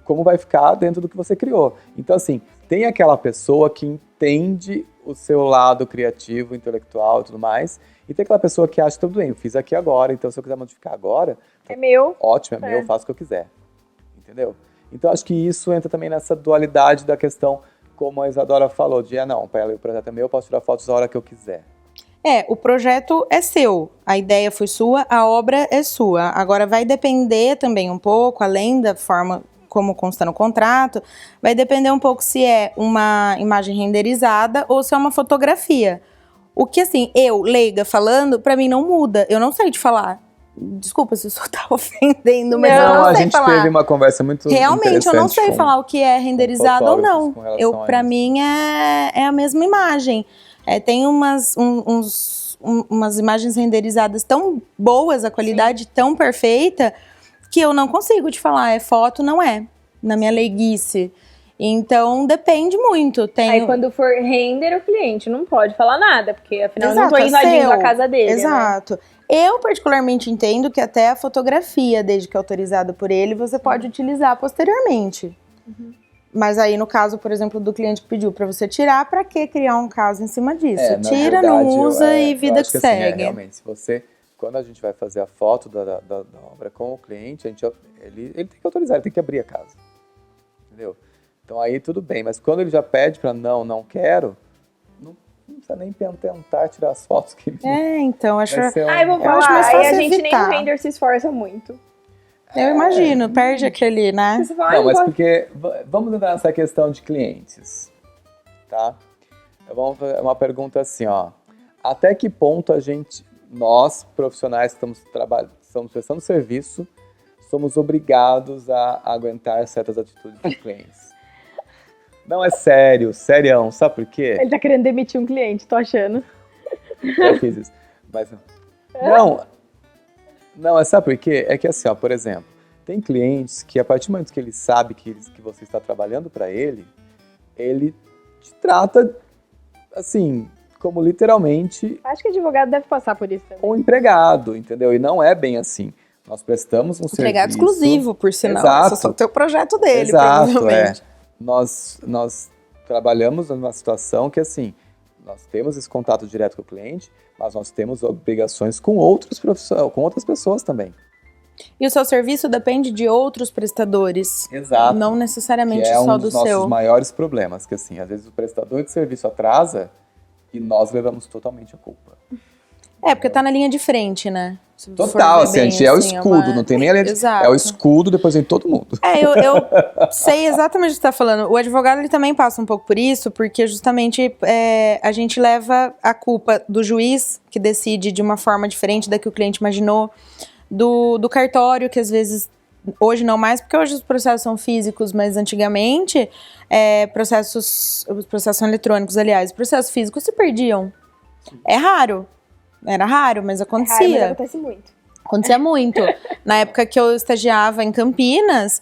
como vai ficar dentro do que você criou. Então, assim, tem aquela pessoa que entende o seu lado criativo, intelectual e tudo mais, e tem aquela pessoa que acha, tudo bem, eu fiz aqui agora, então se eu quiser modificar agora... É meu. Ótimo, é meu, eu faço o que eu quiser. Entendeu? Então, acho que isso entra também nessa dualidade da questão, como a Isadora falou, de, não, o projeto é meu, eu posso tirar fotos a hora que eu quiser. O projeto é seu, a ideia foi sua, a obra é sua. Agora, vai depender também um pouco, além da forma como consta no contrato, vai depender um pouco se é uma imagem renderizada ou se é uma fotografia. O que, assim, eu, leiga, falando, pra mim não muda. Eu não sei te falar. Desculpa se isso tá ofendendo, mas eu não sei falar. A gente teve uma conversa muito Realmente, eu não sei falar o que é renderizado ou não. Pra mim, é a mesma imagem. Tem umas imagens renderizadas tão boas, a qualidade tão perfeita, que eu não consigo te falar, é foto, não é, na minha leiguice. Então, depende muito. Aí, quando for render, o cliente não pode falar nada, porque afinal eu não tô invadindo a casa dele, Exato. Né? Eu, particularmente, entendo que até a fotografia, desde que é autorizada por ele, você pode utilizar posteriormente. Mas aí, no caso, por exemplo, do cliente que pediu pra você tirar, pra que criar um caso em cima disso? Tira, verdade, não usa e vida que segue. Realmente, se você... Quando a gente vai fazer a foto da obra com o cliente, ele tem que autorizar, ele tem que abrir a casa. Entendeu? Então aí tudo bem, mas quando ele já pede para não quero, não precisa nem tentar tirar as fotos que ele... então, acho... vamos falar, mais fácil a gente evitar. Nem o render se esforça muito. Eu imagino, perde aquele, né? Não, mas porque... Vamos entrar nessa questão de clientes, tá? Vamos fazer uma pergunta assim, até que ponto nós, profissionais que estamos prestando serviço, somos obrigados a aguentar certas atitudes dos clientes? Não, é sério, serião, sabe por quê? Ele tá querendo demitir um cliente, tô achando. Eu fiz isso, mas... Não, sabe por quê? É que assim, por exemplo, tem clientes que a partir do momento que ele sabe que você está trabalhando para ele te trata assim, como literalmente Acho que advogado deve passar por isso também. um empregado, entendeu? E não é bem assim. Nós prestamos um Empregado serviço... exclusivo, por sinal. Exato. Só tem o projeto dele, Exato, provavelmente. Nós trabalhamos numa situação que, assim, nós temos esse contato direto com o cliente, mas nós temos obrigações com outros profissionais, com outras pessoas também. E o seu serviço depende de outros prestadores. Exato. Não necessariamente Que é só um do dos nossos seu. maiores problemas, que assim, às vezes o prestador de serviço atrasa e nós levamos totalmente a culpa. Porque tá na linha de frente, né? Se for Total, ver assim, bem, a gente é o assim, escudo, não tem nem a linha de... Exato. É o escudo, depois vem todo mundo. Eu sei exatamente o que você tá falando. O advogado, ele também passa um pouco por isso, porque justamente a gente leva a culpa do juiz, que decide de uma forma diferente da que o cliente imaginou, do cartório, que às vezes, hoje não mais, porque hoje os processos são físicos, mas antigamente, processos são eletrônicos, aliás, processos físicos se perdiam. É raro. Era raro, mas acontecia. É raro, mas acontece muito. Acontecia muito. Na época que eu estagiava em Campinas,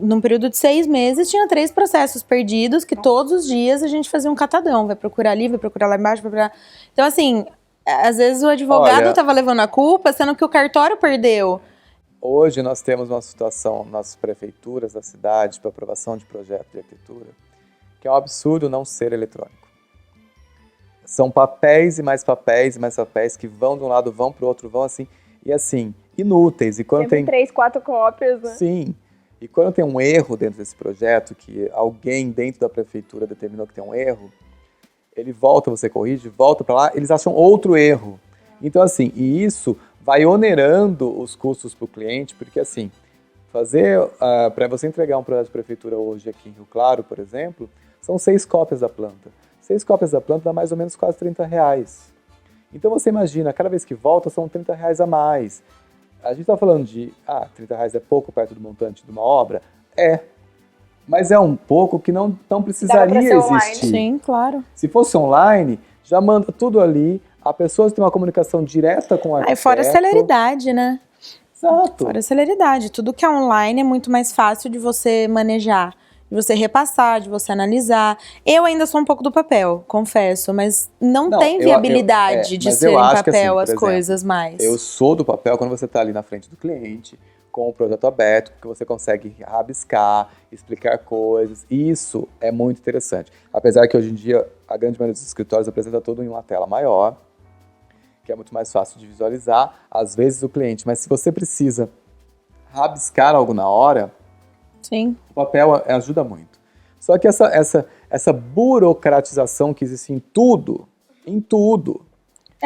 num período de 6 meses, tinha 3 processos perdidos, que todos os dias a gente fazia um catadão. Vai procurar ali, vai procurar lá embaixo, vai procurar... Então, assim, às vezes o advogado estava levando a culpa, sendo que o cartório perdeu. Hoje nós temos uma situação nas prefeituras da cidade para aprovação de projeto de arquitetura, que é um absurdo não ser eletrônico. São papéis e mais papéis e mais papéis que vão de um lado, vão para o outro, vão assim, e assim, inúteis. E quando tem 3, 4 cópias, né? Sim. E quando tem um erro dentro desse projeto, que alguém dentro da prefeitura determinou que tem um erro, ele volta, você corrige, volta para lá, eles acham outro erro. Então, assim, e isso vai onerando os custos para o cliente, porque, assim, para você entregar um projeto de prefeitura hoje aqui em Rio Claro, por exemplo, são 6 cópias da planta. 6 cópias da planta dá mais ou menos quase R$30. Então você imagina, cada vez que volta são R$30 a mais. A gente está falando de, R$30 é pouco perto do montante de uma obra? É. Mas é um pouco que não precisaria existir. Online. Sim, claro. Se fosse online, já manda tudo ali, a pessoa tem uma comunicação direta com o arquiteto. Aí fora a celeridade, né? Exato. Fora a celeridade. Tudo que é online é muito mais fácil de você manejar, de você repassar, de você analisar. Eu ainda sou um pouco do papel, confesso, mas não tem viabilidade de ser em papel as coisas mais. Eu sou do papel quando você está ali na frente do cliente, com o projeto aberto, porque você consegue rabiscar, explicar coisas. Isso é muito interessante. Apesar que hoje em dia a grande maioria dos escritórios apresenta tudo em uma tela maior, que é muito mais fácil de visualizar, às vezes, o cliente. Mas se você precisa rabiscar algo na hora, sim, o papel ajuda muito. Só que essa burocratização que existe em tudo,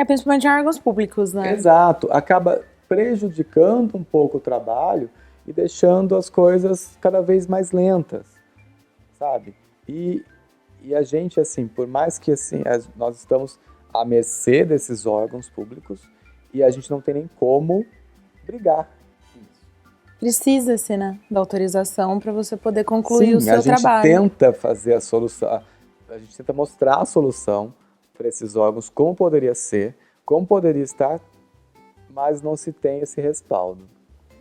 principalmente em órgãos públicos, né? Exato, acaba prejudicando um pouco o trabalho e deixando as coisas cada vez mais lentas, sabe? E a gente, assim, por mais que assim, nós estamos à mercê desses órgãos públicos e a gente não tem nem como brigar. Precisa-se, né, da autorização para você poder concluir o seu trabalho. A gente tenta fazer a solução, a gente tenta mostrar a solução para esses órgãos, como poderia ser, como poderia estar, mas não se tem esse respaldo.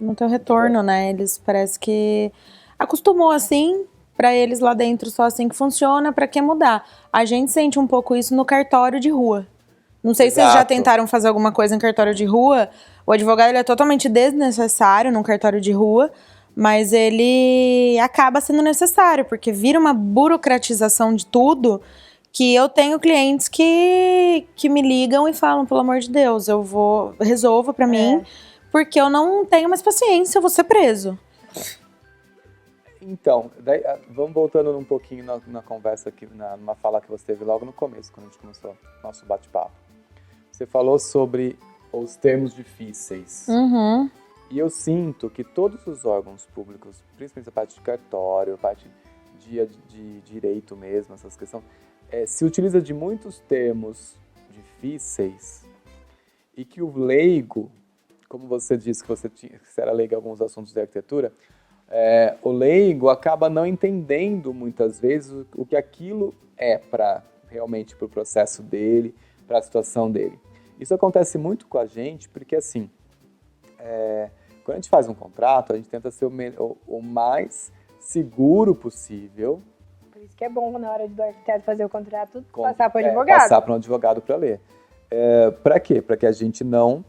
Não tem o retorno, né? Eles parece que acostumou assim, para eles lá dentro só assim que funciona, para que mudar? A gente sente um pouco isso no cartório de rua. Não sei se vocês já tentaram fazer alguma coisa em cartório de rua. O advogado ele é totalmente desnecessário num cartório de rua, mas ele acaba sendo necessário, porque vira uma burocratização de tudo, que eu tenho clientes que me ligam e falam, pelo amor de Deus, resolva pra mim, porque eu não tenho mais paciência, eu vou ser preso. Então, daí, vamos voltando um pouquinho na conversa aqui, numa fala que você teve logo no começo, quando a gente começou o nosso bate-papo. Você falou sobre os termos difíceis. Uhum. E eu sinto que todos os órgãos públicos, principalmente a parte de cartório, a parte de direito mesmo, essas questões, se utiliza de muitos termos difíceis e que o leigo, como você disse que você era leigo em alguns assuntos de arquitetura, o leigo acaba não entendendo muitas vezes o que aquilo é realmente para o processo dele, para a situação dele. Isso acontece muito com a gente porque, assim, quando a gente faz um contrato, a gente tenta ser o mais seguro possível Por isso que é bom na hora do arquiteto fazer o contrato, passar para o advogado. Passar para um advogado para ler. Para quê? Para que a gente não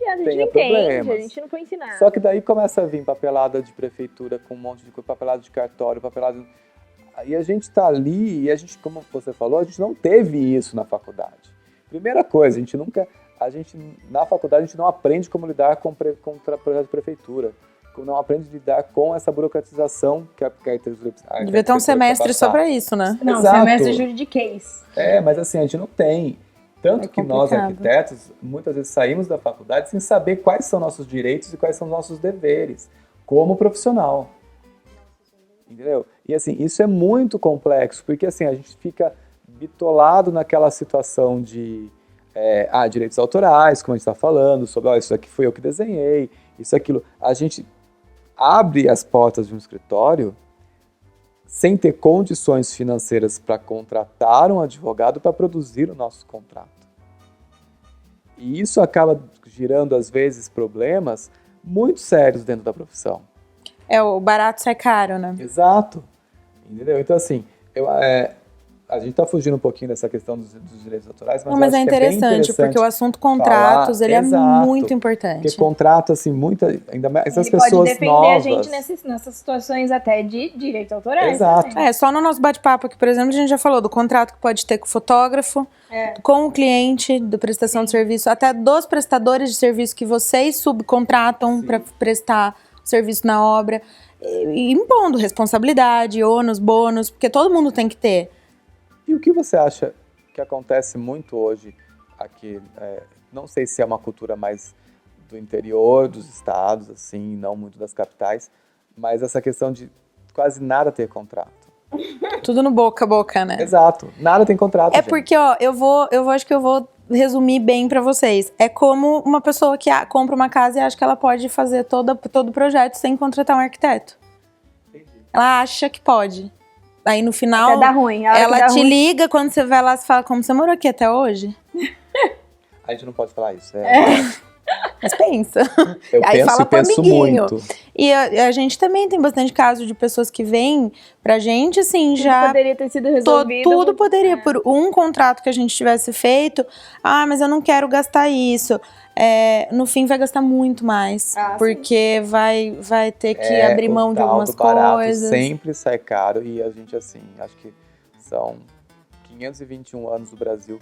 A gente tenha não entende, problemas. a gente não foi ensinar. Só que daí começa a vir papelada de prefeitura com um monte de coisa, papelada de cartório, papelada... E a gente está ali e a gente, como você falou, a gente não teve isso na faculdade. Primeira coisa, na faculdade a gente não aprende como lidar com projeto de prefeitura. Não aprende a lidar com essa burocratização que a arquitetura... Devia ter um semestre só para isso, né? Não, Exato. semestre juridiquês. Mas assim, a gente não tem. Tanto que nós, arquitetos, muitas vezes saímos da faculdade sem saber quais são nossos direitos e quais são nossos deveres como profissional. Entendeu? E assim, isso é muito complexo, porque assim, a gente fica bitolado naquela situação de direitos autorais, como a gente está falando, sobre isso aqui foi eu que desenhei, isso, aquilo. A gente abre as portas de um escritório sem ter condições financeiras para contratar um advogado para produzir o nosso contrato. E isso acaba gerando, às vezes, problemas muito sérios dentro da profissão. O barato sai caro, né? Exato. Entendeu? Então, assim, a gente está fugindo um pouquinho dessa questão dos direitos autorais, mas, mas é interessante, porque o assunto contratos, ele é muito importante. Porque contrato, assim, ainda mais essas ele pessoas pode defender novas. a gente nessas situações até de direitos autorais. Exato. Só no nosso bate-papo aqui, por exemplo, a gente já falou do contrato que pode ter com o fotógrafo, com o cliente, da prestação de serviço, até dos prestadores de serviço que vocês subcontratam para prestar serviço na obra, e impondo responsabilidade, ônus, bônus, porque todo mundo tem que ter. E o que você acha que acontece muito hoje aqui? Não sei se é uma cultura mais do interior dos estados, assim, não muito das capitais, mas essa questão de quase nada ter contrato. Tudo no boca a boca, né? Exato, nada tem contrato. Gente. Porque, acho que eu vou resumir bem pra vocês. É como uma pessoa que compra uma casa e acha que ela pode fazer todo o projeto sem contratar um arquiteto. Entendi. Ela acha que pode. Aí no final, até dá ruim. Ela te liga quando você vai lá e fala, como você morou aqui até hoje? A gente não pode falar isso. Mas pensa. Eu aí penso fala e penso muito. E a gente também tem bastante caso de pessoas que vêm pra gente, assim, tudo já... poderia ter sido resolvido. Tudo poderia, por um contrato que a gente tivesse feito. Mas eu não quero gastar isso. No fim vai gastar muito mais. Porque vai ter que abrir mão de algumas coisas. Sempre sai caro. E a gente, assim, acho que são 521 anos do Brasil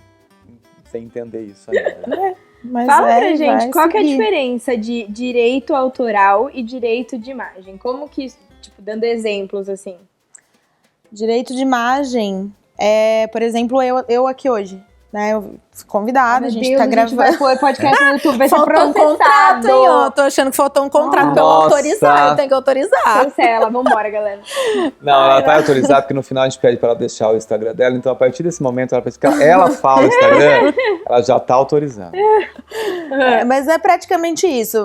sem entender isso ainda. Mas fala pra gente, qual que é a diferença de direito autoral e direito de imagem? Como que, tipo, dando exemplos, assim. Direito de imagem por exemplo, eu aqui hoje, né? Eu fui convidada, a gente tá gravando. A gente vai pôr podcast no YouTube, vai ser faltou um contrato, hein, ó. Tô achando que faltou um contrato pra eu autorizar, eu tenho que autorizar. Cancela, vambora, galera. Não, ela vai autorizar, porque no final a gente pede pra ela deixar o Instagram dela, então a partir desse momento, ela fala o Instagram, ela já tá autorizando. Mas é praticamente isso,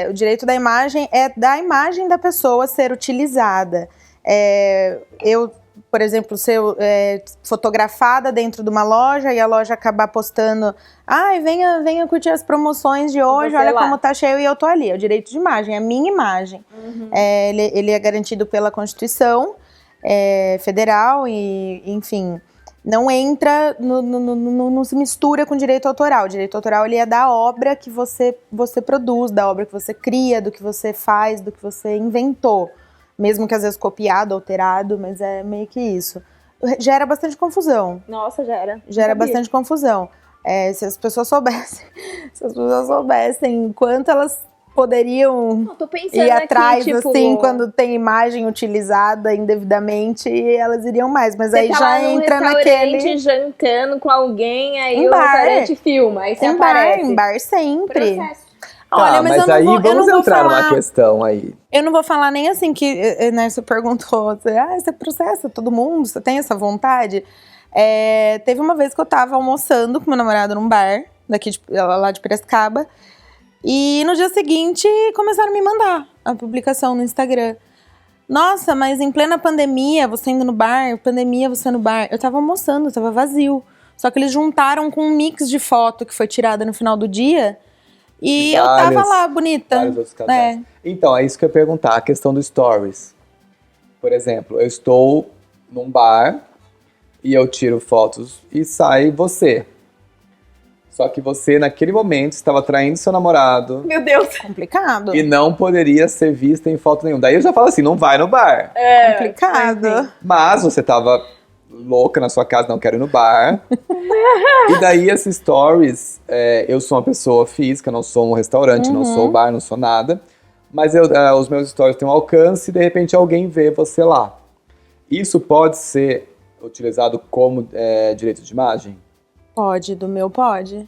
o direito da imagem é da imagem da pessoa ser utilizada. Por exemplo, ser fotografada dentro de uma loja e a loja acabar postando, venha curtir as promoções de hoje, olha como tá cheio, e eu tô ali. É o direito de imagem, é a minha imagem. Uhum. Ele é garantido pela Constituição Federal e, enfim, não entra, não se mistura com direito autoral. O direito autoral, ele é da obra que você produz, da obra que você cria, do que você faz, do que você inventou. Mesmo que às vezes copiado, alterado, mas é meio que isso. Gera bastante confusão. Nossa, gera. Gera bastante confusão. Se as pessoas soubessem quanto elas poderiam ir atrás, aqui, tipo, assim, quando tem imagem utilizada indevidamente, elas iriam mais. Mas aí já entra naquele... jantando com alguém, aí o restaurante filma, aí você aparece. Em bar sempre. Processo. Olha, mas eu não vamos vou entrar falar, numa questão aí. Eu não vou falar nem assim que, né, você perguntou, você processa todo mundo, você tem essa vontade? Teve uma vez que eu tava almoçando com meu namorado num bar, lá de Piracicaba, e no dia seguinte começaram a me mandar a publicação no Instagram. Nossa, mas em plena pandemia, você indo no bar, você no bar. Eu tava almoçando, tava vazio. Só que eles juntaram com um mix de foto que foi tirada no final do dia. E eu tava lá, bonita. Então, é isso que eu ia perguntar, a questão do stories. Por exemplo, eu estou num bar e eu tiro fotos e sai você. Só que você, naquele momento, estava traindo seu namorado. Meu Deus. Complicado. E não poderia ser vista em foto nenhuma. Daí eu já falo assim, não vai no bar. Complicado. Mas você tava louca na sua casa, não quero ir no bar. E daí esses stories, eu sou uma pessoa física, não sou um restaurante, não sou um bar, não sou nada. Mas os meus stories têm um alcance e de repente alguém vê você lá. Isso pode ser utilizado como direito de imagem? Pode, do meu pode.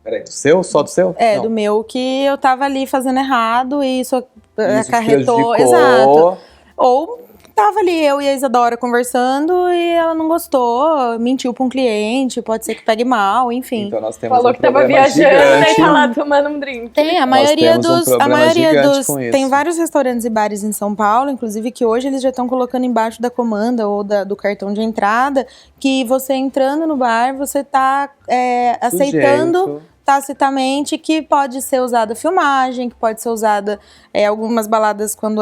Peraí, do seu? Só do seu? Não. Do meu que eu tava ali fazendo errado e isso Isso acarretou. prejudicou. Exato. Ou tava ali eu e a Isadora conversando e ela não gostou, mentiu pra um cliente, pode ser que pegue mal, enfim. Então nós temos Falou um que tava problema viajando e gigante. tá lá tomando um drink. Tem, a Nós maioria temos um dos. A problema maioria gigante dos. com isso. Tem vários restaurantes e bares em São Paulo, inclusive, que hoje eles já estão colocando embaixo da comanda ou do cartão de entrada, que você entrando no bar, você tá aceitando Sujeito. tacitamente que pode ser usada filmagem, que pode ser usada algumas baladas quando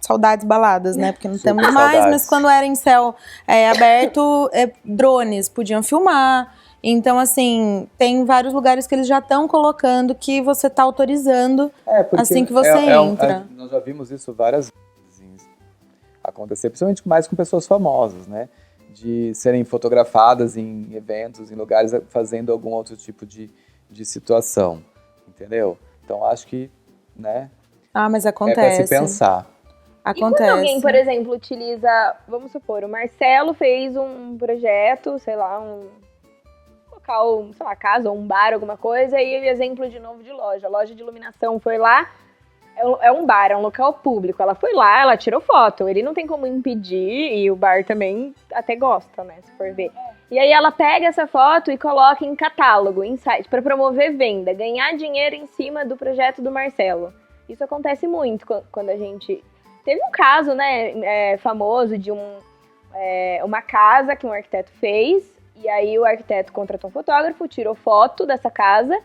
saudades baladas, né? Porque não Super temos mais, saudades. mas quando era em céu aberto, drones podiam filmar. Então, assim, tem vários lugares que eles já estão colocando que você tá autorizando Porque assim que você entra. nós já vimos isso várias vezes acontecer, principalmente mais com pessoas famosas, né? De serem fotografadas em eventos, em lugares, fazendo algum outro tipo de situação, entendeu? Então acho que, né? Mas É acontece. pra se pensar. E quando alguém, por exemplo, utiliza, vamos supor, o Marcelo fez um projeto, sei lá, um local, sei lá, casa ou um bar, alguma coisa, e exemplo de novo de loja de iluminação foi lá, é um bar, é um local público, ela foi lá, ela tirou foto, ele não tem como impedir, e o bar também até gosta, né, se for ver. E aí ela pega essa foto e coloca em catálogo, em site, para promover venda, ganhar dinheiro em cima do projeto do Marcelo. Isso acontece muito quando a gente... Teve um caso, né, famoso de uma casa que um arquiteto fez, e aí o arquiteto contratou um fotógrafo, tirou foto dessa casa,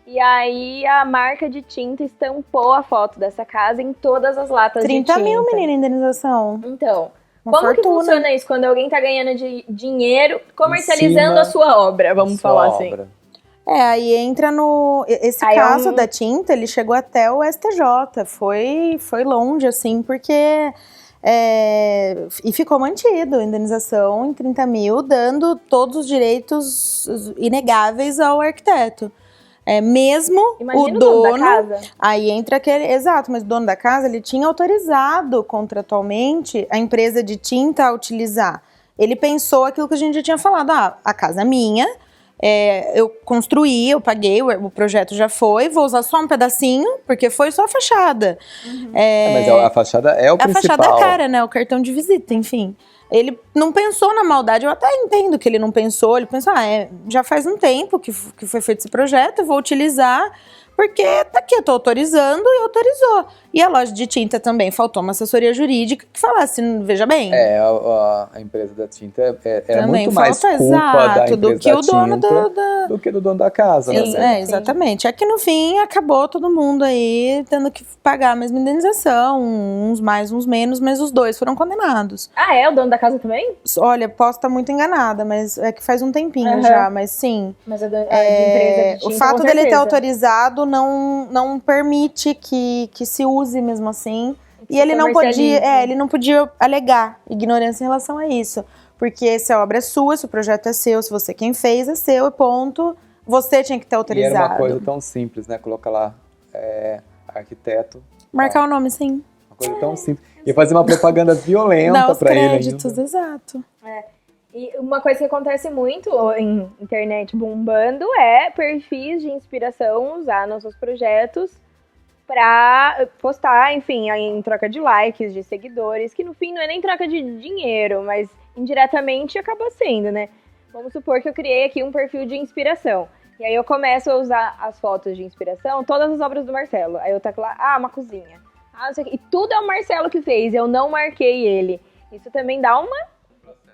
e aí a marca de tinta estampou a foto dessa casa em todas as latas de tinta. 30 mil, menina, indenização. Então, Uma como que fortuna. funciona isso quando alguém tá ganhando dinheiro comercializando cima a sua obra, vamos Sua falar assim? obra. Aí entra no... Esse Aí caso da tinta, ele chegou até o STJ. Foi longe, assim, porque... E ficou mantido a indenização em 30 mil, dando todos os direitos inegáveis ao arquiteto. Mesmo Imagina o dono... da casa. Aí entra aquele... Exato, mas o dono da casa, ele tinha autorizado contratualmente a empresa de tinta a utilizar. Ele pensou aquilo que a gente já tinha falado. A casa é minha... eu construí, eu paguei, o projeto já foi, vou usar só um pedacinho, porque foi só a fachada. Mas a fachada é o principal. A fachada é a cara, né? O cartão de visita, enfim. Ele não pensou na maldade, eu até entendo que ele não pensou, ele pensou, já faz um tempo que foi feito esse projeto, eu vou utilizar, porque tá aqui, eu tô autorizando e autorizou. E a loja de tinta também, faltou uma assessoria jurídica que falasse, veja bem. A empresa da tinta era Também muito mais falta, culpa da exato, empresa do que da o dono tinta do que do dono da casa. né? Exatamente. É que no fim acabou todo mundo aí tendo que pagar a mesma indenização, uns mais, uns menos, mas os dois foram condenados. Ah, é? O dono da casa também? Olha, posso estar muito enganada, mas é que faz um tempinho já, mas sim. Mas a de empresa de tinta, O fato com dele ter certeza. autorizado não permite que se use mesmo assim. E se ele não comercialize. ele não podia alegar ignorância em relação a isso. Porque se a obra é sua, se o projeto é seu, se você quem fez, é seu, e ponto. Você tinha que ter E autorizado. era uma coisa tão simples, né? Colocar lá arquiteto. Marcar o nome, sim. Uma coisa tão simples. E fazer uma propaganda violenta Dar os pra ele créditos, ainda. exato. E uma coisa que acontece muito em internet bombando é perfis de inspiração usar nos seus projetos pra postar, enfim, em troca de likes, de seguidores, que no fim não é nem troca de dinheiro, mas indiretamente acaba sendo, né? Vamos supor que eu criei aqui um perfil de inspiração. E aí eu começo a usar as fotos de inspiração, todas as obras do Marcelo. Aí eu taco lá, uma cozinha. Não sei o quê. E tudo é o Marcelo que fez, eu não marquei ele. Isso também dá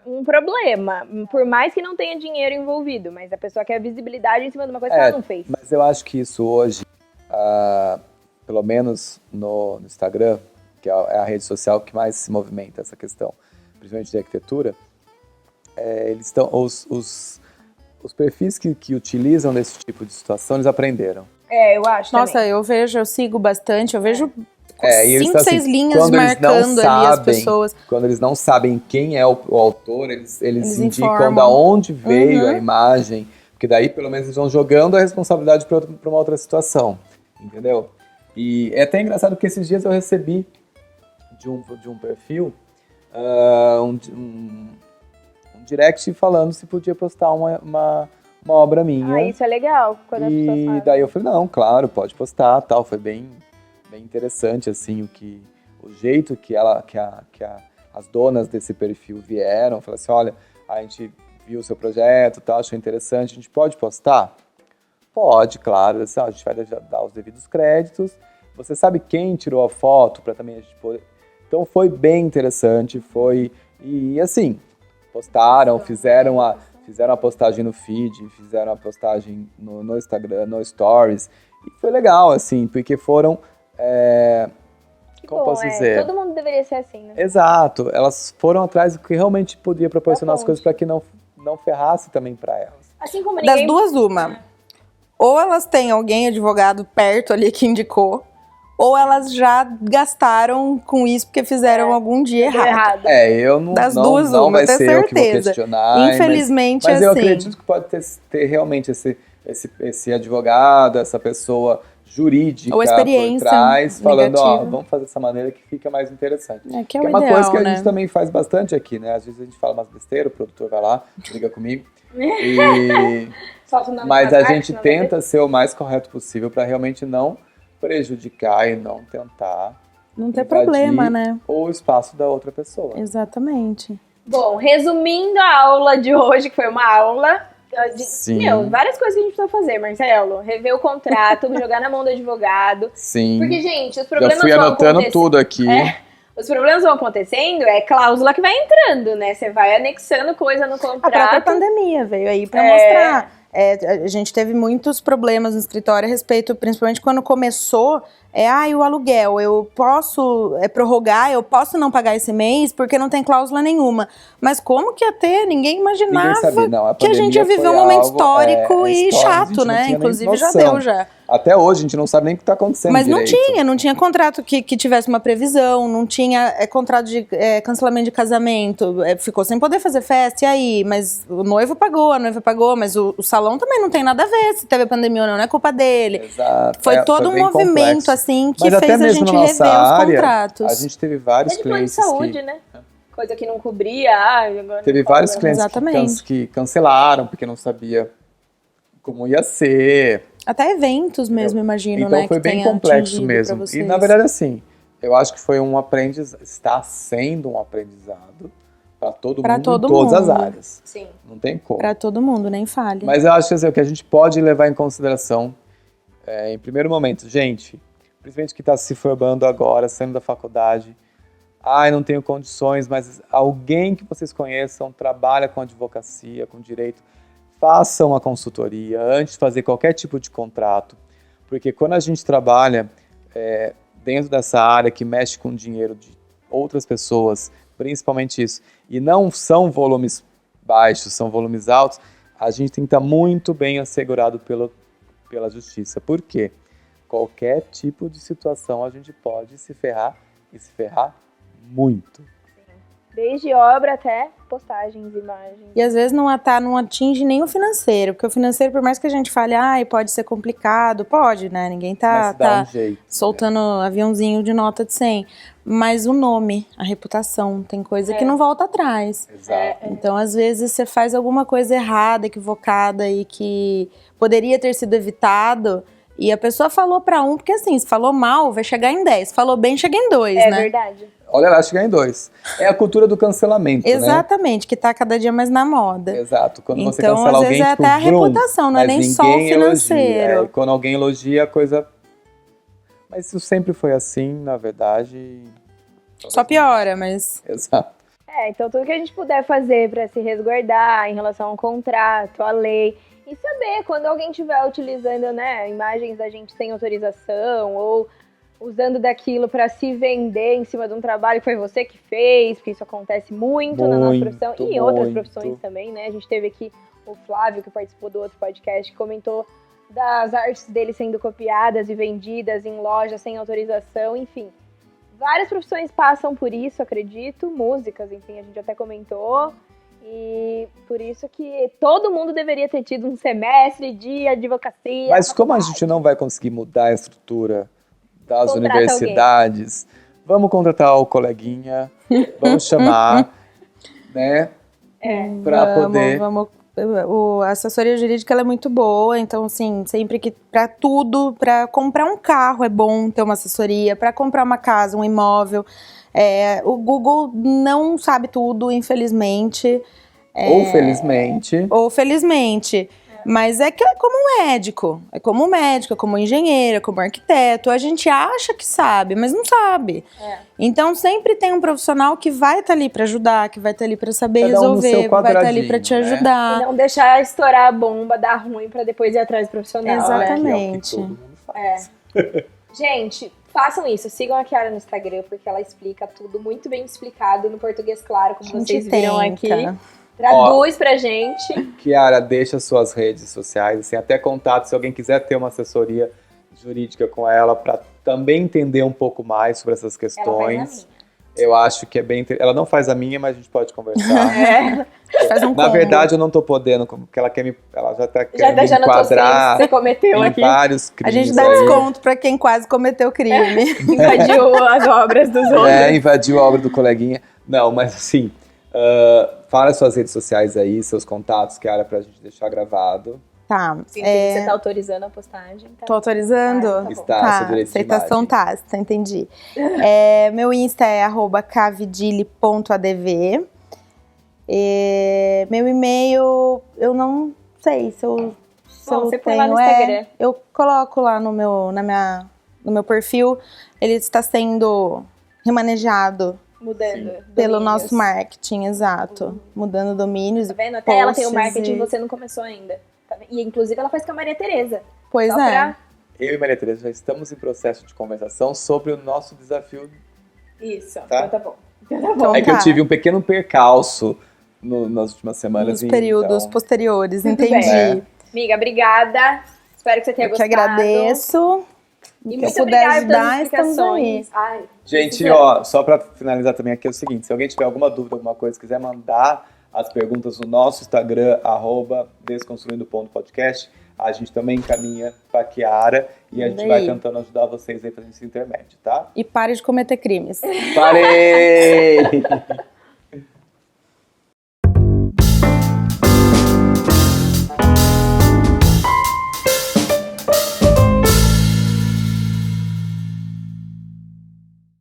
um problema, por mais que não tenha dinheiro envolvido, mas a pessoa quer visibilidade em cima de uma coisa que ela não fez. Mas eu acho que isso hoje, pelo menos no Instagram, que é a rede social que mais se movimenta essa questão, principalmente de arquitetura, eles estão, os perfis que utilizam desse tipo de situação, eles aprenderam. Eu acho Nossa, também. eu sigo bastante, eu vejo E eles 5, 6 linhas marcando ali as pessoas. Quando eles não sabem quem é o autor, eles indicam informam. da onde veio a imagem, porque daí pelo menos eles vão jogando a responsabilidade para uma outra situação, entendeu? E é até engraçado porque esses dias eu recebi de um perfil um direct falando se podia postar uma obra minha. Isso é legal, quando a pessoa fala. E daí eu falei, não, claro, pode postar, tal. Foi bem interessante, assim, o jeito que as donas desse perfil vieram. Falaram assim, olha, a gente viu o seu projeto, tal, achou interessante, a gente pode postar? Pode, claro, assim, a gente vai dar os devidos créditos. Você sabe quem tirou a foto para também a gente poder... Então foi bem interessante, e assim, postaram, fizeram a postagem no feed, fizeram a postagem no Instagram, no Stories, e foi legal, assim, porque foram, como posso dizer? Todo mundo deveria ser assim, né? Exato, elas foram atrás do que realmente podia proporcionar as coisas para que não ferrasse também para elas. Assim como ninguém... Das duas, uma. Ou elas têm alguém advogado perto ali que indicou, ou elas já gastaram com isso porque fizeram algum dia errado. Eu não... Das duas, não uma, vai eu tenho ser eu que vou certeza. questionar. Infelizmente, mas eu assim. acredito que pode ter realmente esse advogado, essa pessoa jurídica ou experiência por trás, falando, negativa. vamos fazer dessa maneira que fica mais interessante. Que é uma ideal, coisa que a né? gente também faz bastante aqui, né? Às vezes a gente fala umas besteiras, o produtor vai lá, briga comigo. Mas a gente tenta ser o mais correto possível para realmente não prejudicar e não tentar não ter problema, né? O espaço da outra pessoa. Exatamente. Bom, resumindo a aula de hoje, que foi uma aula Sim. várias coisas que a gente precisa fazer, Marcelo. Rever o contrato, jogar na mão do advogado. Sim. Porque, gente, os problemas já fui anotando tudo aqui. Os problemas vão acontecendo, é cláusula que vai entrando, né? Você vai anexando coisa no contrato. A própria pandemia veio aí pra mostrar. A gente teve muitos problemas no escritório a respeito, principalmente quando começou, o aluguel, eu posso prorrogar, eu posso não pagar esse mês porque não tem cláusula nenhuma. Mas como que ia ter? Ninguém imaginava que a gente ia viver um momento histórico e chato, né? Inclusive já deu já. Até hoje a gente não sabe nem o que está acontecendo. Mas direito. não tinha contrato que tivesse uma previsão, não tinha contrato de cancelamento de casamento, ficou sem poder fazer festa, e aí? Mas o noivo pagou, a noiva pagou, mas o salão também não tem nada a ver, se teve pandemia ou não é culpa dele. Exato. Foi todo um movimento, complexo. Assim, que mas fez a gente rever os contratos. A gente teve vários clientes de saúde, né? Coisa que não cobria. Agora teve vários clientes que cancelaram porque não sabia como ia ser. Até eventos mesmo, imagino, então, né? Então foi bem complexo mesmo. E na verdade, assim, eu acho que foi está sendo um aprendizado para todo mundo em todas as áreas. Sim. Não tem como. Para todo mundo, nem falha. Mas eu acho que o que a gente pode levar em consideração, em primeiro momento, gente, principalmente que está se formando agora, saindo da faculdade, não tenho condições, mas alguém que vocês conheçam trabalha com advocacia, com direito, façam a consultoria antes de fazer qualquer tipo de contrato, porque quando a gente trabalha dentro dessa área que mexe com o dinheiro de outras pessoas, principalmente isso, e não são volumes baixos, são volumes altos, a gente tem que estar muito bem assegurado pela justiça. Por quê? Qualquer tipo de situação a gente pode se ferrar, e se ferrar muito. Desde obra até postagens, imagens. E às vezes não atinge nem o financeiro, porque o financeiro, por mais que a gente fale, pode ser complicado, pode, né? Ninguém tá um jeito, soltando aviãozinho de nota de 100. Mas o nome, a reputação, tem coisa que não volta atrás. Exato. Então, às vezes, você faz alguma coisa errada, equivocada e que poderia ter sido evitado. E a pessoa falou pra porque assim, se falou mal, vai chegar em 10. Falou bem, chega em 2, né? É verdade. Olha lá, chegar em 2. É a cultura do cancelamento, Exatamente, que tá cada dia mais na moda. Exato. Quando você então, cancela às alguém, vezes é até a reputação, não é nem só o financeiro. Quando alguém elogia, a coisa... Mas isso sempre foi assim, na verdade... Só piora, mas... Exato. Então tudo que a gente puder fazer pra se resguardar em relação ao contrato, à lei... E saber, quando alguém estiver utilizando, né, imagens da gente sem autorização ou usando daquilo para se vender em cima de um trabalho que foi você que fez, porque isso acontece muito na nossa profissão e em outras profissões também, né? A gente teve aqui o Flávio, que participou do outro podcast, que comentou das artes dele sendo copiadas e vendidas em lojas sem autorização, enfim. Várias profissões passam por isso, acredito, músicas, enfim, a gente até comentou. E por isso que todo mundo deveria ter tido um semestre de advocacia. Mas como a gente não vai conseguir mudar a estrutura das universidades, vamos contratar o coleguinha, vamos chamar, né? Para poder... A assessoria jurídica ela é muito boa, então assim, sempre que para tudo, para comprar um carro é bom ter uma assessoria, para comprar uma casa, um imóvel, o Google não sabe tudo, infelizmente. Ou felizmente. Mas é que é como um médico, é como um engenheiro, é como um arquiteto. A gente acha que sabe, mas não sabe. Então sempre tem um profissional que vai estar ali para ajudar, que vai estar ali para saber resolver, vai estar ali para te ajudar. E não deixar estourar a bomba, dar ruim para depois ir atrás do profissional. Exatamente. É o que todo mundo faz. Gente, façam isso, sigam a Chiara no Instagram, porque ela explica tudo muito bem explicado no português claro, como vocês viram aqui. Traduz pra gente. Chiara, deixa suas redes sociais, assim, até contato, se alguém quiser ter uma assessoria jurídica com ela, para também entender um pouco mais sobre essas questões. Eu acho que é bem... Ela não faz a minha, mas a gente pode conversar. Faz um Na verdade, eu não tô podendo, porque ela já tá querendo me enquadrar você cometeu em aqui. vários crimes. A gente dá desconto pra quem quase cometeu crime. Invadiu as obras dos outros. Invadiu a obra do coleguinha. Não, mas assim, fala suas redes sociais aí, seus contatos, Chiara, pra gente deixar gravado. Tá. Sim, você tá autorizando a postagem. Tá? Tô autorizando? Tá Está, seu direito de aceitação imagem. tácita, entendi. Meu Insta é @cavidili.adv. Meu e-mail, eu não sei se eu você põe tenho. lá no Instagram. Eu coloco lá no meu perfil. Ele está sendo remanejado. Mudando. Pelo nosso marketing, exato. Mudando domínios. Tá vendo? Até ela tem o marketing e você não começou ainda. E inclusive ela faz com a Maria Tereza. Pois é. Eu e Maria Tereza já estamos em processo de conversação sobre o nosso desafio. Isso, tá? então tá bom. Então, que eu tive um pequeno percalço nas últimas semanas. Nos períodos posteriores, tudo entendi. bem. Amiga, obrigada. Espero que você tenha gostado. Eu que agradeço. E que muito eu puder obrigada pelas ajudar, estamos aí. Ai, gente, ó, só pra finalizar também aqui é o seguinte, se alguém tiver alguma dúvida, alguma coisa, quiser mandar as perguntas no nosso Instagram, @desconstruindo.podcast, a gente também encaminha pra Chiara e a gente vai tentando ajudar vocês aí fazendo esse intermédio, tá? E pare de cometer crimes. Parei!